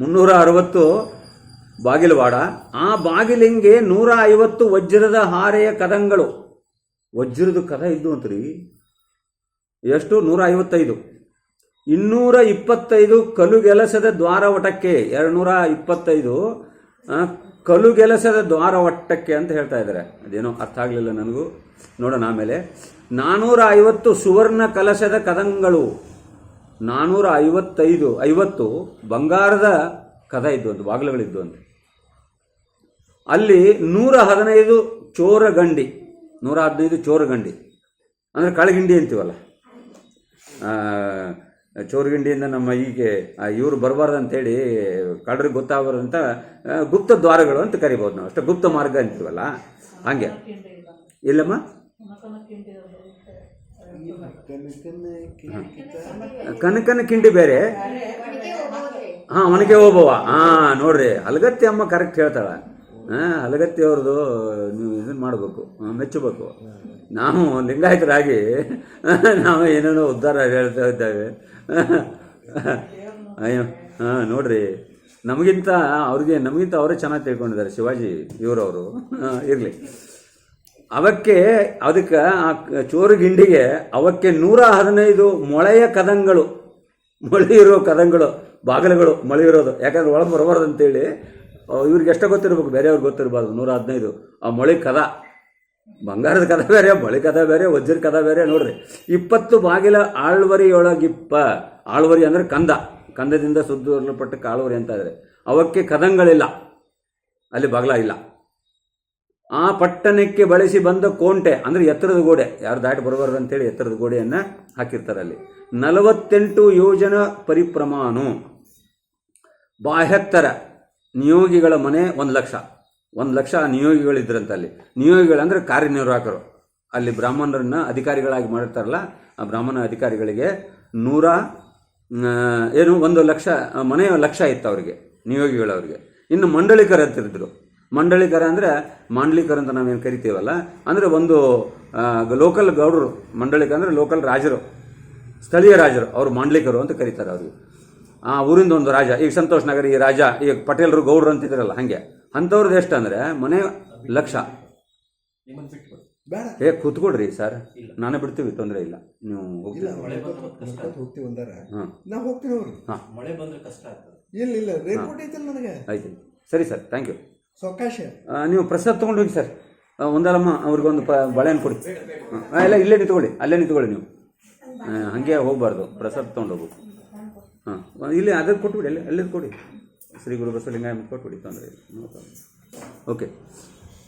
360 ಬಾಗಿಲವಾಡ. ಆ ಬಾಗಿಲಿಂಗೆ 150 ವಜ್ರದ ಹಾರೆಯ ಕದಂಗಳು. ವಜ್ರದ ಕದ ಇದ್ದು ಅಂತ್ರಿ ಎಷ್ಟು, 155. 225 ಕಲುಗೆಲಸದ ದ್ವಾರವಟಕ್ಕೆ, 225 ಕಲುಗೆಲಸದ ದ್ವಾರವಟ್ಟಕ್ಕೆ ಅಂತ ಹೇಳ್ತಾ ಇದ್ದಾರೆ. ಅದೇನೋ ಅರ್ಥ ಆಗಲಿಲ್ಲ ನನಗೂ, ನೋಡೋಣ ಆಮೇಲೆ. 450 ಸುವರ್ಣ ಕಲಶದ ಕದಂಗಳು. 450 ಬಂಗಾರದ ಕದ ಇದ್ದು ಅಂತ, ಬಾಗಿಲುಗಳಿದ್ದು ಅಂತ. ಅಲ್ಲಿ 115 ಚೋರಗಂಡಿ. 115 ಚೋರಗಂಡಿ ಅಂದರೆ ಕಳಗಿಂಡಿ ಅಂತೀವಲ್ಲ, ಚೋರಗಿಂಡಿಯಿಂದ ನಮ್ಮ ಹೀಗೆ ಇವರು ಬರಬಾರ್ದು ಅಂತೇಳಿ ಕಳ್ಳರಿಗೆ ಗೊತ್ತಾಗಬಾರ್ದಂತ ಗುಪ್ತ ದ್ವಾರಗಳು ಅಂತ ಕರಿಬೋದು ನಾವು. ಅಷ್ಟೇ, ಗುಪ್ತ ಮಾರ್ಗ ಅಂತೀವಲ್ಲ ಹಾಗೆ. ಇಲ್ಲಮ್ಮ, ಕನಕನ ಕಿಂಡಿ ಬೇರೆ. ಹಾಂ, ಒನಕೆ ಓಬವ್ವ. ನೋಡ್ರಿ, ಹಲಗತ್ತಿ ಅಮ್ಮ ಕರೆಕ್ಟ್ ಹೇಳ್ತಾಳ. ಹಲಗತ್ತಿ ಅವ್ರದ್ದು ನೀವು ಇದನ್ನು ಮಾಡಬೇಕು, ಮೆಚ್ಚಬೇಕು. ನಾವು ಲಿಂಗಾಯತರಾಗಿ ನಾವು ಏನೇನೋ ಉದ್ಧಾರ ಹೇಳ್ತಾ ಇದ್ದಾವೆ. ಅಯ್ಯೋ, ನೋಡ್ರಿ, ನಮಗಿಂತ ಅವರೇ ಚೆನ್ನಾಗಿ ತಿಳ್ಕೊಂಡಿದ್ದಾರೆ ಶಿವಾಜಿ ಇವರವರು. ಇರಲಿ, ಅದಕ್ಕೆ ಆ ಚೋರುಗಿಂಡಿಗೆ ಅವಕ್ಕೆ 115 ಮೊಳೆಯ ಕದಂಗಳು, ಮೊಳೆ ಇರೋ ಕದಂಗಳು, ಬಾಗಿಲುಗಳು ಮೊಳೆ ಇರೋದು. ಯಾಕಂದ್ರೆ ಒಳಗೆ ಬರಬಾರ್ದು ಅಂತೇಳಿ ಇವ್ರಿಗೆ ಎಷ್ಟೋ ಗೊತ್ತಿರ್ಬೇಕು, ಬೇರೆಯವ್ರಿಗೆ ಗೊತ್ತಿರಬಾರ್ದು. 115 ಆ ಮೊಳೆ ಕದ ಬಂಗಾರದ ಕದ ಬೇರೆ, ಬಳಿ ಕದ ಬೇರೆ, ವಜ್ರ ಕದ ಬೇರೆ. ನೋಡ್ರಿ, 20 ಬಾಗಿಲ ಆಳ್ವರಿಯೊಳಗಿಪ್ಪ. ಆಳ್ವರಿ ಅಂದ್ರೆ ಕಂದ, ಕಂದದಿಂದ ಸುತ್ತುವರಿಯಲ್ಪಟ್ಟ ಆಳ್ವರಿ ಅಂತ ಇದ್ರೆ ಅವಕ್ಕೆ ಕದಂಗಳಿಲ್ಲ, ಅಲ್ಲಿ ಬಾಗ್ಲ ಇಲ್ಲ. ಆ ಪಟ್ಟಣಕ್ಕೆ ಬಳಸಿ ಬಂದ ಕೋಂಟೆ ಅಂದ್ರೆ ಎತ್ತರದ ಗೋಡೆ, ಯಾರು ದಾಟಿ ಬರಬಾರ್ದು ಅಂತೇಳಿ ಎತ್ತರದ ಗೋಡೆಯನ್ನ ಹಾಕಿರ್ತಾರೆ ಅಲ್ಲಿ. 48 ಯೋಜನ ಪರಿಪ್ರಮಾಣು. ಬಾಹ್ಯತ್ತರ ನಿಯೋಗಿಗಳ ಮನೆ 1,00,000 ನಿಯೋಗಿಗಳಿದ್ರಂತ ಅಲ್ಲಿ. ನಿಯೋಗಿಗಳಂದ್ರೆ ಕಾರ್ಯನಿರ್ವಾಹಕರು. ಅಲ್ಲಿ ಬ್ರಾಹ್ಮಣರನ್ನ ಅಧಿಕಾರಿಗಳಾಗಿ ಮಾಡಿರ್ತಾರಲ್ಲ, ಆ ಬ್ರಾಹ್ಮಣ ಅಧಿಕಾರಿಗಳಿಗೆ 1,00,000 ಮನೆ 1,00,000 ಇತ್ತು ಅವರಿಗೆ, ನಿಯೋಗಿಗಳವ್ರಿಗೆ. ಇನ್ನು ಮಂಡಳಿಕರ ಅಂತಿದ್ರು. ಮಂಡಳಿಕರ ಅಂದರೆ ಮಾಂಡ್ಲಿಕರ್ ಅಂತ ನಾವೇನು ಕರಿತೀವಲ್ಲ, ಅಂದರೆ ಒಂದು ಲೋಕಲ್ ಗೌಡರು. ಮಂಡಳಿಕ ಅಂದರೆ ಲೋಕಲ್ ರಾಜರು, ಸ್ಥಳೀಯ ರಾಜರು, ಅವರು ಮಾಂಡ್ಲಿಕರು ಅಂತ ಕರೀತಾರೆ ಅವ್ರಿಗೆ. ಆ ಊರಿಂದ ಒಂದು ರಾಜ, ಈಗ ಸಂತೋಷ್ ನಗರ ಈ ರಾಜ, ಈಗ ಪಟೇಲರು ಗೌಡ್ರು ಅಂತಿದ್ರಲ್ಲ ಹಾಗೆ, ಅಂಥವ್ರದ್ದು ಎಷ್ಟು ಅಂದರೆ ಮನೆ 1,00,000. ಬೇಡ ಕೂತ್ಕೊಡ್ರಿ ಸರ್, ನಾನೇ ಬಿಡ್ತೀವಿ, ತೊಂದರೆ ಇಲ್ಲ, ನೀವು ಹೋಗ್ತೀವಿ. ಹೋಗ್ತೀವಿ ಅಂದಾರ ಹಾಂ, ನಾವು ಹೋಗ್ತೀವಿ ಅವ್ರು. ಹಾಂ, ಮಳೆ ಬಂದ್ರೆ ಕಷ್ಟ ಆಗ್ತದೆ. ಇಲ್ಲ ರೇಟ್ ಐತಲ್ಲ ನನಗೆ. ಆಯ್ತು, ಸರಿ ಸರ್, ಥ್ಯಾಂಕ್ ಯು. ಸಾವಕಾಶ ನೀವು ಪ್ರಸಾದ್ ತೊಗೊಂಡು ಹೋಗಿ ಸರ್. ಒಂದಲ್ಲಮ್ಮ ಅವ್ರಿಗೊಂದು ಬಳೆಯನ್ನು ಕೊಡಿ. ಇಲ್ಲ, ಇಲ್ಲೇ ನಿಂತ್ಕೊಳ್ಳಿ, ಅಲ್ಲೇ ನಿಂತ್ಕೊಳ್ಳಿ ನೀವು. ಹಾಗೆ ಹೋಗಬಾರ್ದು, ಪ್ರಸಾದ್ ತೊಗೊಂಡು ಹೋಗ್ಬೇಕು. ಹಾಂ, ಇಲ್ಲಿ ಅದಕ್ಕೆ ಕೊಟ್ಬಿಡಿ, ಅಲ್ಲೇ ಕೊಡಿ. ಶ್ರೀ ಗುರು ಬಸವಲಿಂಗಾಯ ಕೊಟ್ಬಿಡಿ, ತೊಂದರೆ ಇಲ್ಲ. ಓಕೆ.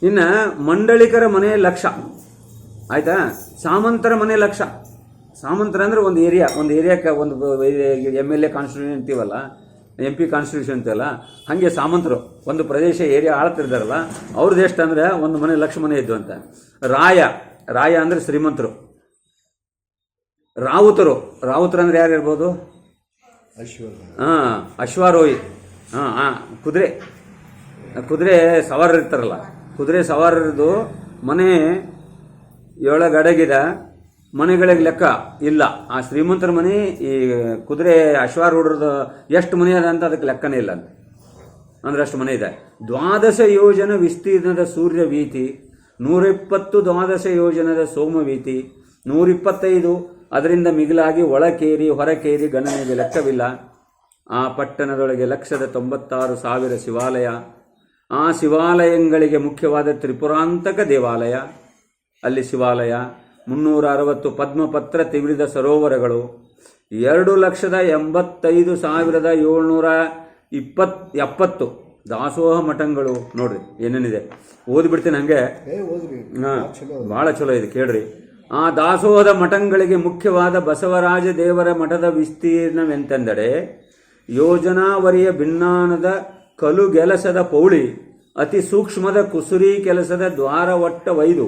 ಇನ್ನು ಮಂಡಳಿಕರ ಮನೆ 1,00,000 ಆಯಿತಾ. ಸಾಮಂತರ ಮನೆ 1,00,000. ಸಾಮಂತರ ಅಂದರೆ ಒಂದು ಏರಿಯಾಕ್ಕೆ ಒಂದು MLA ಕಾನ್ಸ್ಟಿಟ್ಯೂಷನ್ ಅಂತೀವಲ್ಲ, MP ಕಾನ್ಸ್ಟಿಟ್ಯೂಷನ್ ಅಂತೀವಲ್ಲ, ಹಾಗೆ ಸಾಮಂತರು ಒಂದು ಪ್ರದೇಶ ಏರಿಯಾ ಆಳ್ತಿರ್ತಾರಲ್ಲ, ಅವ್ರದ್ದು ಎಷ್ಟು ಅಂದರೆ ಒಂದು ಮನೆ 1,00,000 ಮನೆ ಇದ್ದು ಅಂತ. ರಾಯ ಅಂದರೆ ಶ್ರೀಮಂತರು. ರಾವುತರು ಅಂದರೆ ಯಾರು ಇರ್ಬೋದು? ಅಶ್ವಾರೋಹಿ. ಕುದುರೆ ಸವಾರರು ಇರ್ತಾರಲ್ಲ, ಕುದುರೆ ಸವಾರರದು ಮನೆ 7 ಅಡಗಿದ ಮನೆಗಳಿಗೆ ಲೆಕ್ಕ ಇಲ್ಲ. ಆ ಶ್ರೀಮಂತರ ಮನೆ ಈ ಕುದುರೆ ಅಶ್ವಾರೂಢರದು ಎಷ್ಟು ಮನೆ ಅದ ಅಂತ ಅದಕ್ಕೆ ಲೆಕ್ಕನೇ ಇಲ್ಲ ಅಂತ, ಅಂದ್ರೆ ಅಷ್ಟು ಮನೆ ಇದೆ. 12 ಯೋಜನ ವಿಸ್ತೀರ್ಣದ ಸೂರ್ಯ ವೀತಿ, 120 12 ಯೋಜನದ ಸೋಮವೀತಿ, 125 ಅದರಿಂದ ಮಿಗಿಲಾಗಿ ಒಳಕೇರಿ ಹೊರಕೇರಿ ಗಣನೆಗೆ ಲೆಕ್ಕವಿಲ್ಲ. ಆ ಪಟ್ಟಣದೊಳಗೆ 1,96,000 ಶಿವಾಲಯ. ಆ ಶಿವಾಲಯಗಳಿಗೆ ಮುಖ್ಯವಾದ ತ್ರಿಪುರಾಂತಕ ದೇವಾಲಯ, ಅಲ್ಲಿ ಶಿವಾಲಯ, 360 ಪದ್ಮಪತ್ರ ತಿವಿಡಿದ ಸರೋವರಗಳು, 2,85,770 ದಾಸೋಹ ಮಠಗಳು. ನೋಡ್ರಿ ಏನೇನಿದೆ, ಓದಿಬಿಡ್ತೀನಿ ಹಂಗೆ. ಭಾಳ ಚಲೋ ಇದೆ, ಕೇಳ್ರಿ. ಆ ದಾಸೋಹದ ಮಠಗಳಿಗೆ ಮುಖ್ಯವಾದ ಬಸವರಾಜ ದೇವರ ಮಠದ ವಿಸ್ತೀರ್ಣವೆಂತೆಂದರೆ ಯೋಜನಾವರಿಯ ಭಿನ್ನಾನದ ಕಲುಗೆಲಸದ ಪೌಳಿ, ಅತಿ ಸೂಕ್ಷ್ಮದ ಕುಸುರಿ ಕೆಲಸದ ದ್ವಾರ ಒಟ್ಟ 5,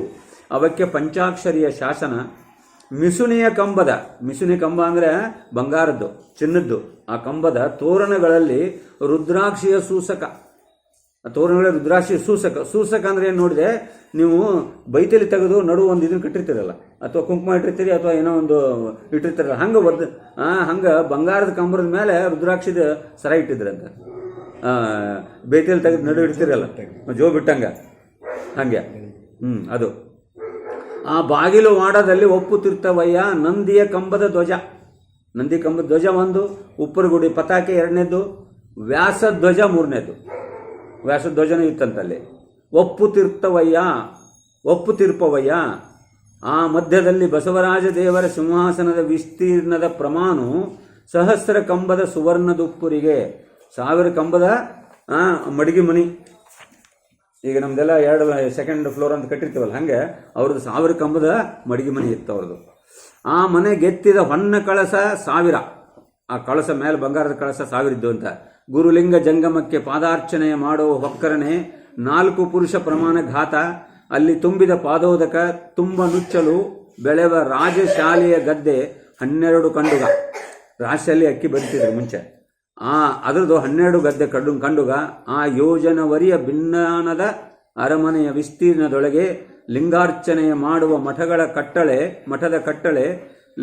ಅವಕ್ಕೆ ಪಂಚಾಕ್ಷರಿಯ ಶಾಸನ, ಮಿಸುನಿಯ ಕಂಬ ಅಂದರೆ ಬಂಗಾರದ್ದು, ಚಿನ್ನದ್ದು. ಆ ಕಂಬದ ತೋರಣಗಳಲ್ಲಿ ರುದ್ರಾಕ್ಷಿಯ ಸೂಸಕ, ತೋರಣಗಳ ರುದ್ರಾಕ್ಷಿ ಸೂಸಕ ಅಂದ್ರೆ ಏನು ನೋಡಿದೆ ನೀವು? ಬೈತಲಿ ತೆಗೆದು ನಡು ಒಂದು ಇದನ್ನು ಕಟ್ಟಿರ್ತೀರಲ್ಲ, ಅಥವಾ ಕುಂಕುಮ ಇಟ್ಟಿರ್ತೀರಿ, ಅಥವಾ ಏನೋ ಒಂದು ಇಟ್ಟಿರ್ತಾರಲ್ಲ, ಹಂಗೆ ಬಂಗಾರದ ಕಂಬರದ ಮೇಲೆ ರುದ್ರಾಕ್ಷಿದ ಸರ ಇಟ್ಟಿದ್ರಂತ. ಬೈತಲಿ ತೆಗೆದು ನಡು ಇಡ್ತೀರಲ್ಲ, ಜೋ ಬಿಟ್ಟಂಗ ಹಂಗೆ. ಅದು ಆ ಬಾಗಿಲು ವಾಡದಲ್ಲಿ ಒಪ್ಪುತ್ತಿರ್ತವಯ್ಯ ನಂದಿ ಕಂಬದ ಧ್ವಜ 1, ಉಪ್ಪರಗುಡಿ ಪತಾಕೆ 2ನೇದು, ವ್ಯಾಸಧ್ವಜ 3ನೇದು. ವ್ಯಾಸಧ್ವಜನೂ ಇತ್ತಂತಲ್ಲಿ. ಒಪ್ಪುತಿರ್ಪವಯ್ಯ. ಆ ಮಧ್ಯದಲ್ಲಿ ಬಸವರಾಜ ದೇವರ ಸಿಂಹಾಸನದ ವಿಸ್ತೀರ್ಣದ ಪ್ರಮಾಣ 1000 ಕಂಬದ ಸುವರ್ಣದುಪ್ಪುರಿಗೆ. 1000 ಕಂಬದ ಮಡಿಗೆ ಮನಿ. ಈಗ ನಮ್ದೆಲ್ಲ 2nd ಫ್ಲೋರ್ ಅಂತ ಕಟ್ಟಿರ್ತೀವಲ್ಲ, ಹಂಗೆ ಅವ್ರದ್ದು 1000 ಕಂಬದ ಮಡಿಗೆ ಮನೆ ಇತ್ತು ಅವ್ರದ್ದು. ಆ ಮನೆ ಗೆತ್ತಿದ ಹೊನ್ನ ಕಳಸ 1000. ಆ ಕಳಸ ಮೇಲೆ ಬಂಗಾರದ ಕಳಸ 1000 ಇದ್ದು ಅಂತ. ಗುರುಲಿಂಗ ಜಂಗಮಕ್ಕೆ ಪಾದಾರ್ಚನೆ ಮಾಡುವ ಹೊಕ್ಕರಣೆ 4 ಪುರುಷ ಪ್ರಮಾಣ ಘಾತ. ಅಲ್ಲಿ ತುಂಬಿದ ಪಾದೋದಕ ತುಂಬ ನುಚ್ಚಲು ಬೆಳೆವ ರಾಜಶಾಲೆಯ ಗದ್ದೆ 12 ಕಂಡುಗ. ರಾಶಿಯಲ್ಲಿ ಅಕ್ಕಿ ಬರಿತಿದ್ರು ಮುಂಚೆ. ಅದರದ್ದು 12 ಗದ್ದೆ ಕಂಡುಗ. ಆ ಯೋಜನವರಿಯ ಭಿನ್ನಾನದ ಅರಮನೆಯ ವಿಸ್ತೀರ್ಣದೊಳಗೆ ಲಿಂಗಾರ್ಚನೆಯ ಮಾಡುವ ಮಠದ ಕಟ್ಟಳೆ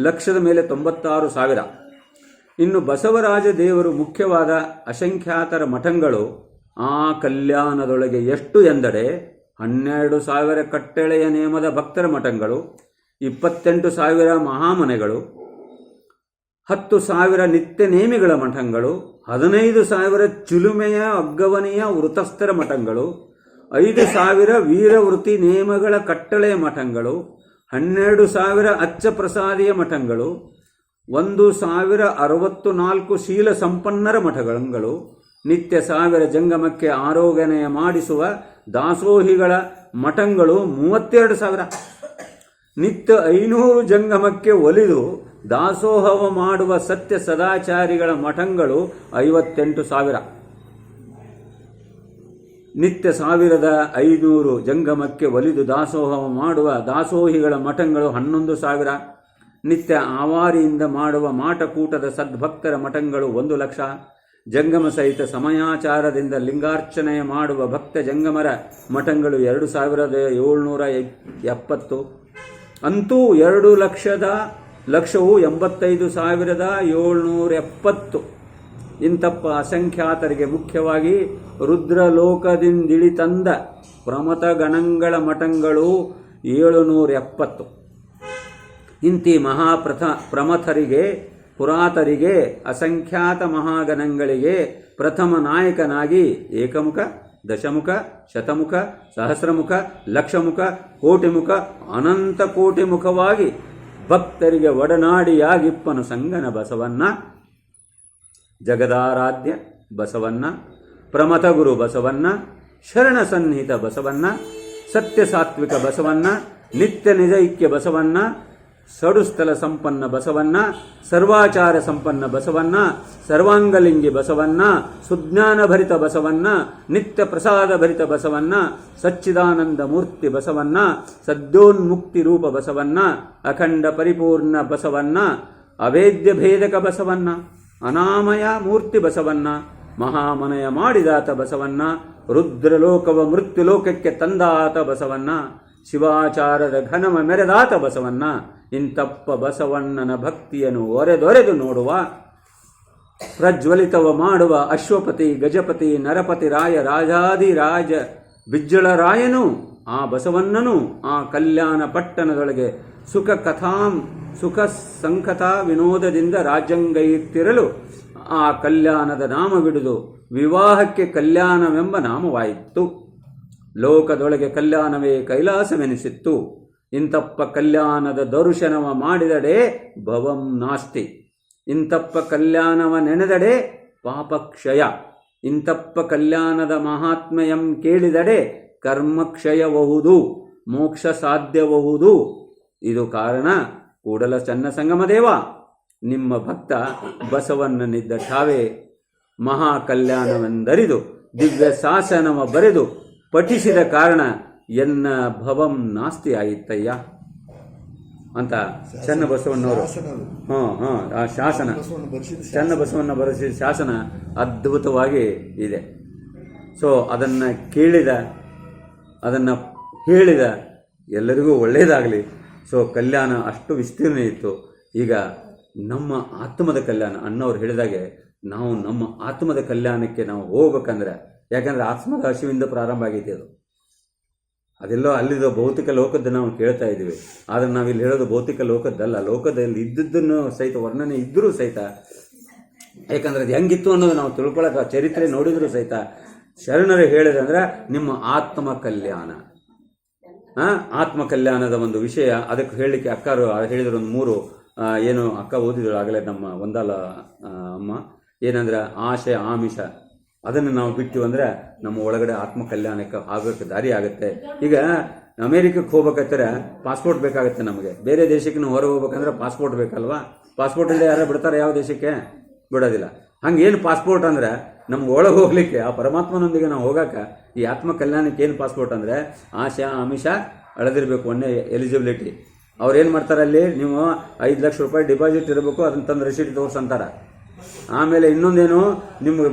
1,96,000. ಇನ್ನು ಬಸವರಾಜ ದೇವರು ಮುಖ್ಯವಾದ ಅಸಂಖ್ಯಾತರ ಮಠಗಳು ಆ ಕಲ್ಯಾಣದೊಳಗೆ ಎಷ್ಟು ಎಂದರೆ 12,000 ಕಟ್ಟಳೆಯ ನೇಮದ ಭಕ್ತರ ಮಠಗಳು, 28,000 ಮಹಾಮನೆಗಳು, 10,000 ನಿತ್ಯ ನೇಮಿಗಳ ಮಠಗಳು, 15,000 ಚಿಲುಮೆಯ ಅಗ್ಗವನೆಯ ವೃತಸ್ಥರ ಮಠಗಳು, 5,000 ವೀರವೃತ್ತಿ ನೇಮಗಳ ಕಟ್ಟಳೆ ಮಠಗಳು, 12,000 ಅಚ್ಚ ಪ್ರಸಾದಿಯ ಮಠಗಳು, 1,064 ಶೀಲ ಸಂಪನ್ನರ ಮಠಗಳು, ನಿತ್ಯ 1,000 ಜಂಗಮಕ್ಕೆ ಆರೋಗ್ಯನಯ ಮಾಡಿಸುವ ದಾಸೋಹಿಗಳ ಮಠಗಳು 32,000, ನಿತ್ಯ 500 ಜಂಗಮಕ್ಕೆ ಒಲಿದು ದಾಸೋಹವ ಮಾಡುವ ಸತ್ಯ ಸದಾಚಾರಿಗಳ ಮಠಗಳು 58,000, ನಿತ್ಯ 1,500 ಜಂಗಮಕ್ಕೆ ಒಲಿದು ದಾಸೋಹವ ಮಾಡುವ ದಾಸೋಹಿಗಳ ಮಠಗಳು 11,000, ನಿತ್ಯ ಆವಾರಿಯಿಂದ ಮಾಡುವ ಮಾಟಕೂಟದ ಸದ್ಭಕ್ತರ ಮಠಗಳು 1,00,000, ಜಂಗಮ ಸಹಿತ ಸಮಯಾಚಾರದಿಂದ ಲಿಂಗಾರ್ಚನೆ ಮಾಡುವ ಭಕ್ತ ಜಂಗಮರ ಮಠಗಳು 2,770. ಅಂತೂ 2,85,770. ಇಂತಪ್ಪ ಅಸಂಖ್ಯಾತರಿಗೆ ಮುಖ್ಯವಾಗಿ ರುದ್ರಲೋಕದಿಂದಿಳಿತಂದ ಪ್ರಮಥ ಗಣಗಳ ಮಠಗಳು 770. ಇಂತಿ ಪ್ರಮಥರಿಗೆ ಪುರಾತರಿಗೆ ಅಸಂಖ್ಯಾತ ಮಹಾಗಣಗಳಿಗೆ ಪ್ರಥಮ ನಾಯಕನಾಗಿ ಏಕಮುಖ, ದಶಮುಖ, ಶತಮುಖ, ಸಹಸ್ರಮುಖ, ಲಕ್ಷಮುಖ, ಕೋಟಿಮುಖ, ಅನಂತ ಕೋಟಿ ಮುಖವಾಗಿ ಭಕ್ತರಿಗೆ ಒಡನಾಡಿಯಾಗಿಪ್ಪನು ಸಂಗನ ಬಸವಣ್ಣ, ಜಗದಾರಾಧ್ಯ ಬಸವಣ್ಣ, ಪ್ರಮಥ ಗುರು ಬಸವಣ್ಣ, ಶರಣ ಸನ್ನಿಹಿತ ಬಸವಣ್ಣ, ಸತ್ಯ ಸಾತ್ವಿಕ ಬಸವಣ್ಣ, ನಿತ್ಯ ನಿಜೈಕ್ಯ ಬಸವಣ್ಣ, ಸಡುಸ್ಥಲ ಸಂಪನ್ನ ಬಸವಣ್ಣ, ಸರ್ವಾಚಾರ ಸಂಪನ್ನ ಬಸವಣ್ಣ, ಸರ್ವಾಂಗಲಿಂಗಿ ಬಸವಣ್ಣ, ಸುಜ್ಞಾನ ಭರಿತ ಬಸವಣ್ಣ, ನಿತ್ಯ ಪ್ರಸಾದ ಭರಿತ ಬಸವಣ್ಣ, ಸಚ್ಚಿದಾನಂದ ಮೂರ್ತಿ ಬಸವಣ್ಣ, ಸದ್ಯೋನ್ಮುಕ್ತಿ ರೂಪ ಬಸವಣ್ಣ, ಅಖಂಡ ಪರಿಪೂರ್ಣ ಬಸವಣ್ಣ, ಅವೇದ್ಯ ಭೇದಕ ಬಸವಣ್ಣ, ಅನಾಮಯ ಮೂರ್ತಿ ಬಸವಣ್ಣ, ಮಹಾಮನಯ ಮಾಡಿದಾತ ಬಸವಣ್ಣ, ರುದ್ರಲೋಕವ ಮೃತ್ಯುಲೋಕಕ್ಕೆ ತಂದಾತ ಬಸವಣ್ಣ, ಶಿವಾಚಾರದ ಘನಮ ಮೆರೆದಾತ ಬಸವಣ್ಣ. ಇಂತಪ್ಪ ಬಸವಣ್ಣನ ಭಕ್ತಿಯನ್ನು ಒರೆದೊರೆದು ನೋಡುವ, ಪ್ರಜ್ವಲಿತವ ಮಾಡುವ ಅಶ್ವಪತಿ, ಗಜಪತಿ, ನರಪತಿ ರಾಯ, ರಾಜಾದಿರಾಜ ಬಿಜ್ಜಳರಾಯನು ಆ ಬಸವಣ್ಣನು ಆ ಕಲ್ಯಾಣ ಪಟ್ಟಣದೊಳಗೆ ಸುಖ ಸಂಕಥಾ ವಿನೋದದಿಂದ ರಾಜ್ಯಂಗೈತ್ತಿರಲು ಆ ಕಲ್ಯಾಣದ ನಾಮವಿಡುವುದು ವಿವಾಹಕ್ಕೆ ಕಲ್ಯಾಣವೆಂಬ ನಾಮವಾಯಿತು. ಲೋಕದೊಳಗೆ ಕಲ್ಯಾಣವೇ ಕೈಲಾಸವೆನಿಸಿತ್ತು. ಇಂತಪ್ಪ ಕಲ್ಯಾಣದ ದರ್ಶನವ ಮಾಡಿದಡೆ ಭವಂ ನಾಸ್ತಿ. ಇಂತಪ್ಪ ಕಲ್ಯಾಣವ ನೆನೆದಡೆ ಪಾಪಕ್ಷಯ. ಇಂತಪ್ಪ ಕಲ್ಯಾಣದ ಮಹಾತ್ಮೆಯಂ ಕೇಳಿದಡೆ ಕರ್ಮಕ್ಷಯಬಹುದು, ಮೋಕ್ಷ ಸಾಧ್ಯಬಹುದು. ಇದು ಕಾರಣ ಕೂಡಲ ಚನ್ನ ಸಂಗಮದೇವ ನಿಮ್ಮ ಭಕ್ತ ಬಸವಣ್ಣನಿದ್ದ ಠಾವೆ ಮಹಾ ಕಲ್ಯಾಣವೆಂದರಿದು ದಿವ್ಯ ಶಾಸನವ ಬರೆದು ಪಠಿಸಿದ ಕಾರಣ ಎನ್ನ ಭವಂ ನಾಸ್ತಿ ಆಯಿತಯ್ಯ ಅಂತ ಚನ್ನ ಬಸವಣ್ಣವರು ಆ ಶಾಸನ ಚನ್ನ ಬಸವಣ್ಣ ಬರೆಸಿದ ಶಾಸನ ಅದ್ಭುತವಾಗಿ ಇದೆ. ಸೊ ಅದನ್ನು ಕೇಳಿದ, ಅದನ್ನು ಹೇಳಿದ ಎಲ್ಲರಿಗೂ ಒಳ್ಳೆಯದಾಗಲಿ. ಸೊ ಕಲ್ಯಾಣ ಅಷ್ಟು ವಿಸ್ತೀರ್ಣ ಇತ್ತು. ಈಗ ನಮ್ಮ ಆತ್ಮದ ಕಲ್ಯಾಣ ಅಣ್ಣವ್ರು ಹೇಳಿದಾಗೆ ನಾವು ನಮ್ಮ ಆತ್ಮದ ಕಲ್ಯಾಣಕ್ಕೆ ನಾವು ಹೋಗ್ಬೇಕಂದ್ರೆ, ಯಾಕಂದರೆ ಆತ್ಮದ ಹಸಿವಿಂದ ಪ್ರಾರಂಭ ಆಗೈತಿ ಅದು. ಅದೆಲ್ಲೋ ಅಲ್ಲಿರೋ ಭೌತಿಕ ಲೋಕದ್ದು ನಾವು ಕೇಳ್ತಾ ಇದ್ದೀವಿ. ಆದರೆ ನಾವಿಲ್ಲಿ ಹೇಳೋದು ಭೌತಿಕ ಲೋಕದ್ದಲ್ಲ, ಲೋಕದಲ್ಲಿ ಇದ್ದದ್ದನ್ನು ಸಹಿತ ವರ್ಣನೆ ಇದ್ದರೂ ಸಹಿತ, ಯಾಕಂದರೆ ಅದು ಹೆಂಗಿತ್ತು ಅನ್ನೋದು ನಾವು ತಿಳ್ಕೊಳ್ಳೋಕೆ ಚರಿತ್ರೆ ನೋಡಿದರೂ ಸಹಿತ ಶರಣರು ಹೇಳಿದಂದ್ರೆ ನಿಮ್ಮ ಆತ್ಮ ಕಲ್ಯಾಣ, ಆತ್ಮ ಕಲ್ಯಾಣದ ಒಂದು ವಿಷಯ. ಅದಕ್ಕೆ ಹೇಳಲಿಕ್ಕೆ ಅಕ್ಕರು ಹೇಳಿದ್ರು ಒಂದು 3 ಏನು ಅಕ್ಕ ಓದಿದ್ರು ಆಗಲೇ ನಮ್ಮ ಒಂದಲ್ಲ ಅಮ್ಮ, ಏನಂದ್ರೆ ಆಶೆ ಆಮಿಷ ಅದನ್ನು ನಾವು ಬಿಟ್ಟು ಅಂದರೆ ನಮ್ಮ ಒಳಗಡೆ ಆತ್ಮ ಕಲ್ಯಾಣಕ್ಕೆ ಆಗೋಕ್ಕೆ ದಾರಿ ಆಗುತ್ತೆ. ಈಗ ಅಮೇರಿಕಕ್ಕೆ ಹೋಗ್ಬೇಕಾದ್ರೆ ಪಾಸ್ಪೋರ್ಟ್ ಬೇಕಾಗುತ್ತೆ ನಮಗೆ. ಬೇರೆ ದೇಶಕ್ಕೆ ನಾವು ಹೊರಗೆ ಹೋಗ್ಬೇಕಂದ್ರೆ ಪಾಸ್ಪೋರ್ಟ್ ಬೇಕಲ್ವಾ? ಪಾಸ್ಪೋರ್ಟ್ ಇಲ್ಲದೆ ಯಾರು ಬಿಡ್ತಾರೆ ಯಾವ ದೇಶಕ್ಕೆ? ಬಿಡೋದಿಲ್ಲ. ಹಂಗೇನು ಪಾಸ್ಪೋರ್ಟ್ ಅಂದರೆ ನಮ್ಗೆ ಒಳಗೆ ಹೋಗ್ಲಿಕ್ಕೆ ಆ ಪರಮಾತ್ಮನೊಂದಿಗೆ ನಾವು ಹೋಗಾಕ ಈ ಆತ್ಮ ಕಲ್ಯಾಣಕ್ಕೆ ಏನು ಪಾಸ್ಪೋರ್ಟ್ ಅಂದರೆ ಆಶೆ ಆಮಿಷ ಅಳೆದಿರಬೇಕು, ಒಳ್ಳೆ ಎಲಿಜಿಬಿಲಿಟಿ. ಅವ್ರು ಏನು ಮಾಡ್ತಾರೆ ಅಲ್ಲಿ, ನೀವು 5 ಲಕ್ಷ ರೂಪಾಯಿ ಡಿಪಾಸಿಟ್ ಇರಬೇಕು, ಅದನ್ನ ತಂದು ರಿಸೀಟ್ ತೋರಿಸಂತಾರೆ. ಆಮೇಲೆ ಇನ್ನೊಂದೇನು, ನಿಮ್ಗೆ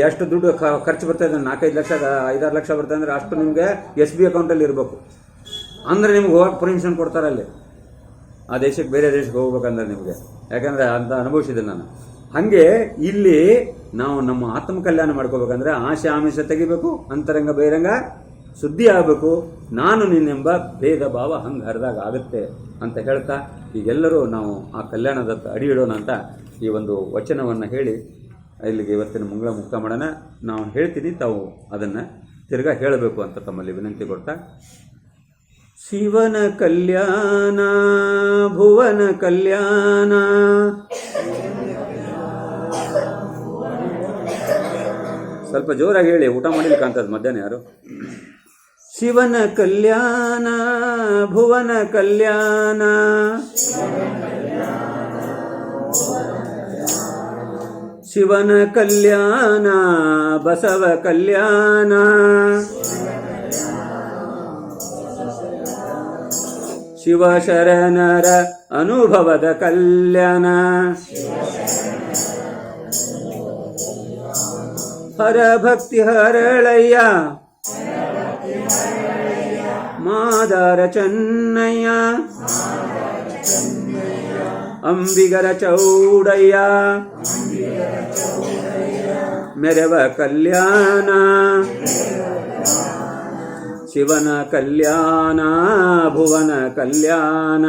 ಎಷ್ಟು ದುಡ್ಡು ಖರ್ಚು ಬರ್ತಾಯಿದೆ, 4-5 ಲಕ್ಷ 5-6 ಲಕ್ಷ ಬರ್ತದೆ ಅಂದರೆ ಅಷ್ಟು ನಿಮಗೆ SB ಅಕೌಂಟಲ್ಲಿ ಇರಬೇಕು. ಅಂದರೆ ನಿಮ್ಗೆ ಹೋಗಕ್ಕೆ ಪರ್ಮಿಷನ್ ಕೊಡ್ತಾರೆ ಅಲ್ಲಿ ಆ ದೇಶಕ್ಕೆ, ಬೇರೆ ದೇಶಕ್ಕೆ ಹೋಗ್ಬೇಕಂದ್ರೆ ನಿಮಗೆ. ಯಾಕಂದರೆ ಅಂತ ಅನುಭವಿಸಿದೆ ನಾನು. ಹಾಗೆ ಇಲ್ಲಿ ನಾವು ನಮ್ಮ ಆತ್ಮ ಕಲ್ಯಾಣ ಮಾಡ್ಕೋಬೇಕಂದ್ರೆ ಆಶೆ ಆಮಿಷ ತೆಗಿಬೇಕು, ಅಂತರಂಗ ಬಹಿರಂಗ ಸುದ್ದಿ ಆಗಬೇಕು. ನಾನು ನೀನೆಂಬ ಭೇದ ಭಾವ ಹಂಗೆ ಹರಿದಾಗ ಆಗುತ್ತೆ ಅಂತ ಹೇಳ್ತಾ ಈಗೆಲ್ಲರೂ ನಾವು ಆ ಕಲ್ಯಾಣದತ್ತ ಅಡಿ ಇಡೋಣ ಅಂತ ಈ ಒಂದು ವಚನವನ್ನು ಹೇಳಿ ಇಲ್ಲಿಗೆ ಇವತ್ತಿನ ಮಂಗಳ ಮುಕ್ತ ಮಾಡೋಣ. ನಾವು ಹೇಳ್ತೀನಿ, ತಾವು ಅದನ್ನು ತಿರ್ಗಾ ಹೇಳಬೇಕು ಅಂತ ತಮ್ಮಲ್ಲಿ ವಿನಂತಿ ಕೊಡ್ತಾ, ಶಿವನ ಕಲ್ಯಾಣ ಭುವನ ಕಲ್ಯಾಣ, ಸ್ವಲ್ಪ ಜೋರಾಗಿ ಹೇಳಿ, ಊಟ ಮಾಡಿಲ್ಲ ಕಾಣ್ತದೆ ಮಧ್ಯಾಹ್ನ ಯಾರು. ಶಿವನ ಕಲ್ಯಾಣ ಭುವನ ಕಲ್ಯಾಣ, ಶಿವನ ಕಲ್ಯಾಣ ಬಸವ ಕಲ್ಯಾಣ, ಶಿವ ಶರಣರ ಅನುಭವದ ಕಲ್ಯಾಣ, ಹರ ಭಕ್ತಿ ಹರಳಯ್ಯ ಮಾದಾರ ಚೆನ್ನಯ್ಯ, ಅಂಬಿಗರ ಚೌಡಯ್ಯ ಮೆರವ ಕಲ್ಯಾಣ, ಶಿವನ ಕಲ್ಯಾಣ ಭುವನ ಕಲ್ಯಾಣ,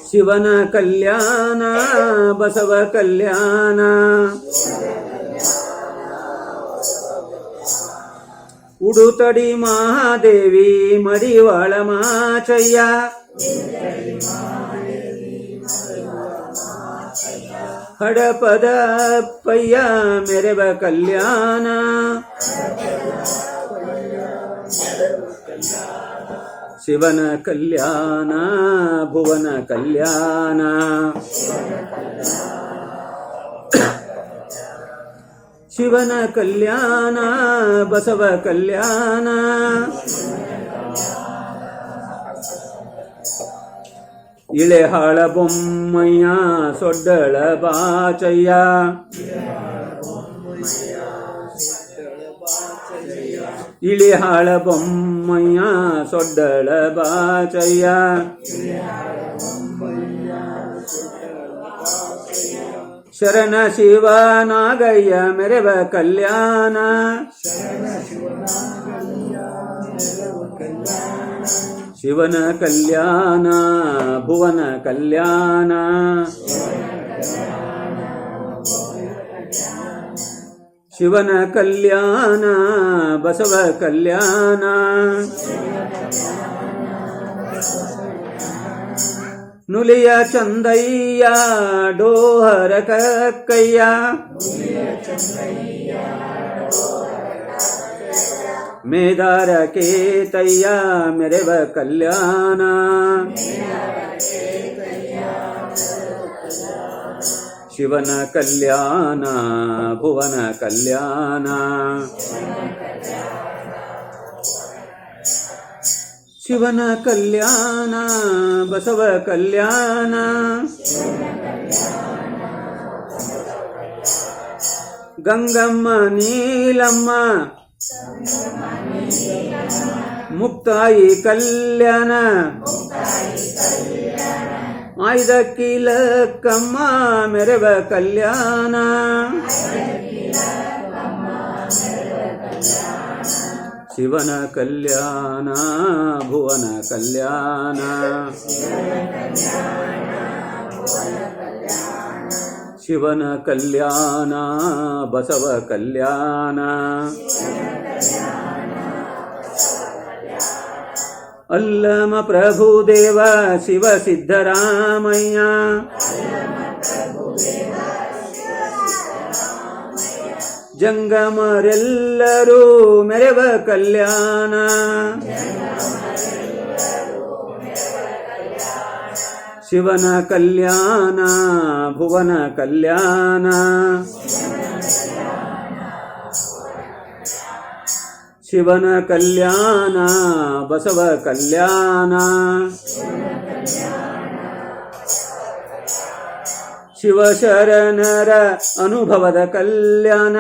ಶಿವನ ಕಲ್ಯಾಣ ಬಸವ ಕಲ್ಯಾಣ, ಉಡುತಡಿ ಮಹಾದೇವಿ ಮಡಿವಾಳ ಮಾಚಯ್ಯ, ಹಡಪದ ಅಪ್ಪಯ್ಯ ಮೆರವ ಕಲ್ಯಾಣ, ಶಿವನ ಕಲ್ಯಾಣ ಭುವನ ಕಲ್ಯಾಣ, ಶಿವನ ಕಲ್ಯಾಣ ಬಸವ ಕಲ್ಯಾಣ, ಇಳೆಹಾಳ ಬೊಮ್ಮಯ್ಯ ಸೊಡ್ಡಳ ಬಾಚಯ್ಯ, ಇಳಿಹಾಳ ಬೊಮ್ಮಯ್ಯ ಸೊಡ್ಡಳ ಬಾಚಯ್ಯ, ಶರಣ ಶಿವ ನಾಗಯ್ಯ ಮೆರವ ಕಲ್ಯಾಣ, ಶಿವನ ಕಲ್ಯಾಣ ಭುವನ ಕಲ್ಯಾಣ, ಶಿವನ ಕಲ್ಯಾಣ ಬಸವ ಕಲ್ಯಾಣ, ನುಲಿಯ ಚಂದಯ್ಯ ಡೋಹರ ಕಕ್ಕಯ್ಯ, ಮೇದಾರ ಕೇತಯ್ಯ ಮೆರವ ಕಲ್ಯಾಣ, ಶಿವನ ಕಲ್ಯಾಣ ಭುವನ ಕಲ್ಯಾಣ, ಶಿವನ ಕಲ್ಯಾಣ ಬಸವ ಕಲ್ಯಾಣ, ಗಂಗಮ್ಮ ನೀಲಮ್ಮ ಮುಕ್ತಾಯಿ ಕಲ್ಯಾಣ, ಆಯ್ದ ಕೀಲಕ್ಕಮ್ಮ ಮೆರವ ಕಲ್ಯಾಣ, ಶಿವನ ಕಲ್ಯಾಣ ಭುವನ ಕಲ್ಯಾಣ, ಶಿವನ ಕಲ್ಯಾಣ ಬಸವ ಕಲ್ಯಾಣ, ಅಲ್ಲಮ ಪ್ರಭುದೇವ ಶಿವ ಸಿದ್ದರಾಮಯ್ಯ, ಜಂಗಮರೆಲ್ಲರೂ ಮೆರವ ಕಲ್ಯಾಣ, ಶಿವನ ಕಲ್ಯಾಣ ಭುವನ ಕಲ್ಯಾಣ, ಶಿವನ ಕಲ್ಯಾಣ ಬಸವ ಕಲ್ಯಾಣ, ಶಿವ ಶರಣರ ಅನುಭವದ ಕಲ್ಯಾಣ,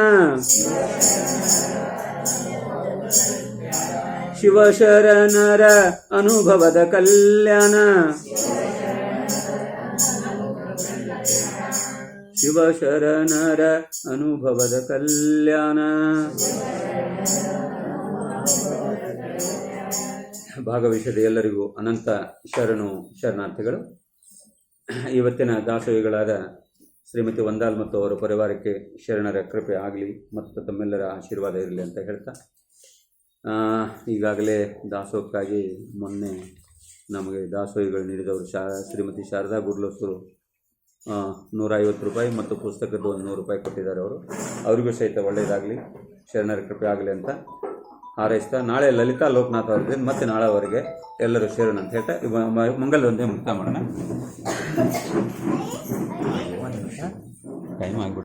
ಶಿವ ಶರಣರ ಅನುಭವದ ಕಲ್ಯಾಣ, ಶಿವ ಶರಣರ ಅನುಭವದ ಕಲ್ಯಾಣ. ಭಾಗವಹಿಸಿದ ಎಲ್ಲರಿಗೂ ಅನಂತ ಶರಣಾರ್ಥಿಗಳು. ಇವತ್ತಿನ ದಾಸೋಹಿಗಳಾದ ಶ್ರೀಮತಿ ವಂದಾಲ್ ಮತ್ತು ಅವರ ಪರಿವಾರಕ್ಕೆ ಶರಣರ ಕೃಪೆ ಆಗಲಿ ಮತ್ತು ತಮ್ಮೆಲ್ಲರ ಆಶೀರ್ವಾದ ಇರಲಿ ಅಂತ ಹೇಳ್ತಾ, ಈಗಾಗಲೇ ದಾಸೋಹಕ್ಕಾಗಿ ಮೊನ್ನೆ ನಮಗೆ ದಾಸೋಹಿಗಳು ನೀಡಿದವರು ಶ್ರೀಮತಿ ಶಾರದಾ ಗುಡ್ಲಸೂರು 150 ರೂಪಾಯಿ ಮತ್ತು ಪುಸ್ತಕದ್ದು 100 ರೂಪಾಯಿ ಕೊಟ್ಟಿದ್ದಾರೆ. ಅವರಿಗೂ ಸಹಿತ ಒಳ್ಳೆಯದಾಗಲಿ, ಶರಣರ ಕೃಪೆ ಆಗಲಿ ಅಂತ ಹಾರೈಸ್ತಾ, ನಾಳೆ ಲಲಿತಾ ಲೋಕನಾಥ್ ಅವ್ರಿಗೆ ಮತ್ತೆ ನಾಳೆವರೆಗೆ ಎಲ್ಲರೂ ಶರಣ ಅಂತ ಹೇಳ್ತಾ ಮಂಗಲದೊಂದೇ ಮುಕ್ತ ಮಾಡೋಣ. ಟೈಮ್ ಆಗ್ಬಿಟ್ಟು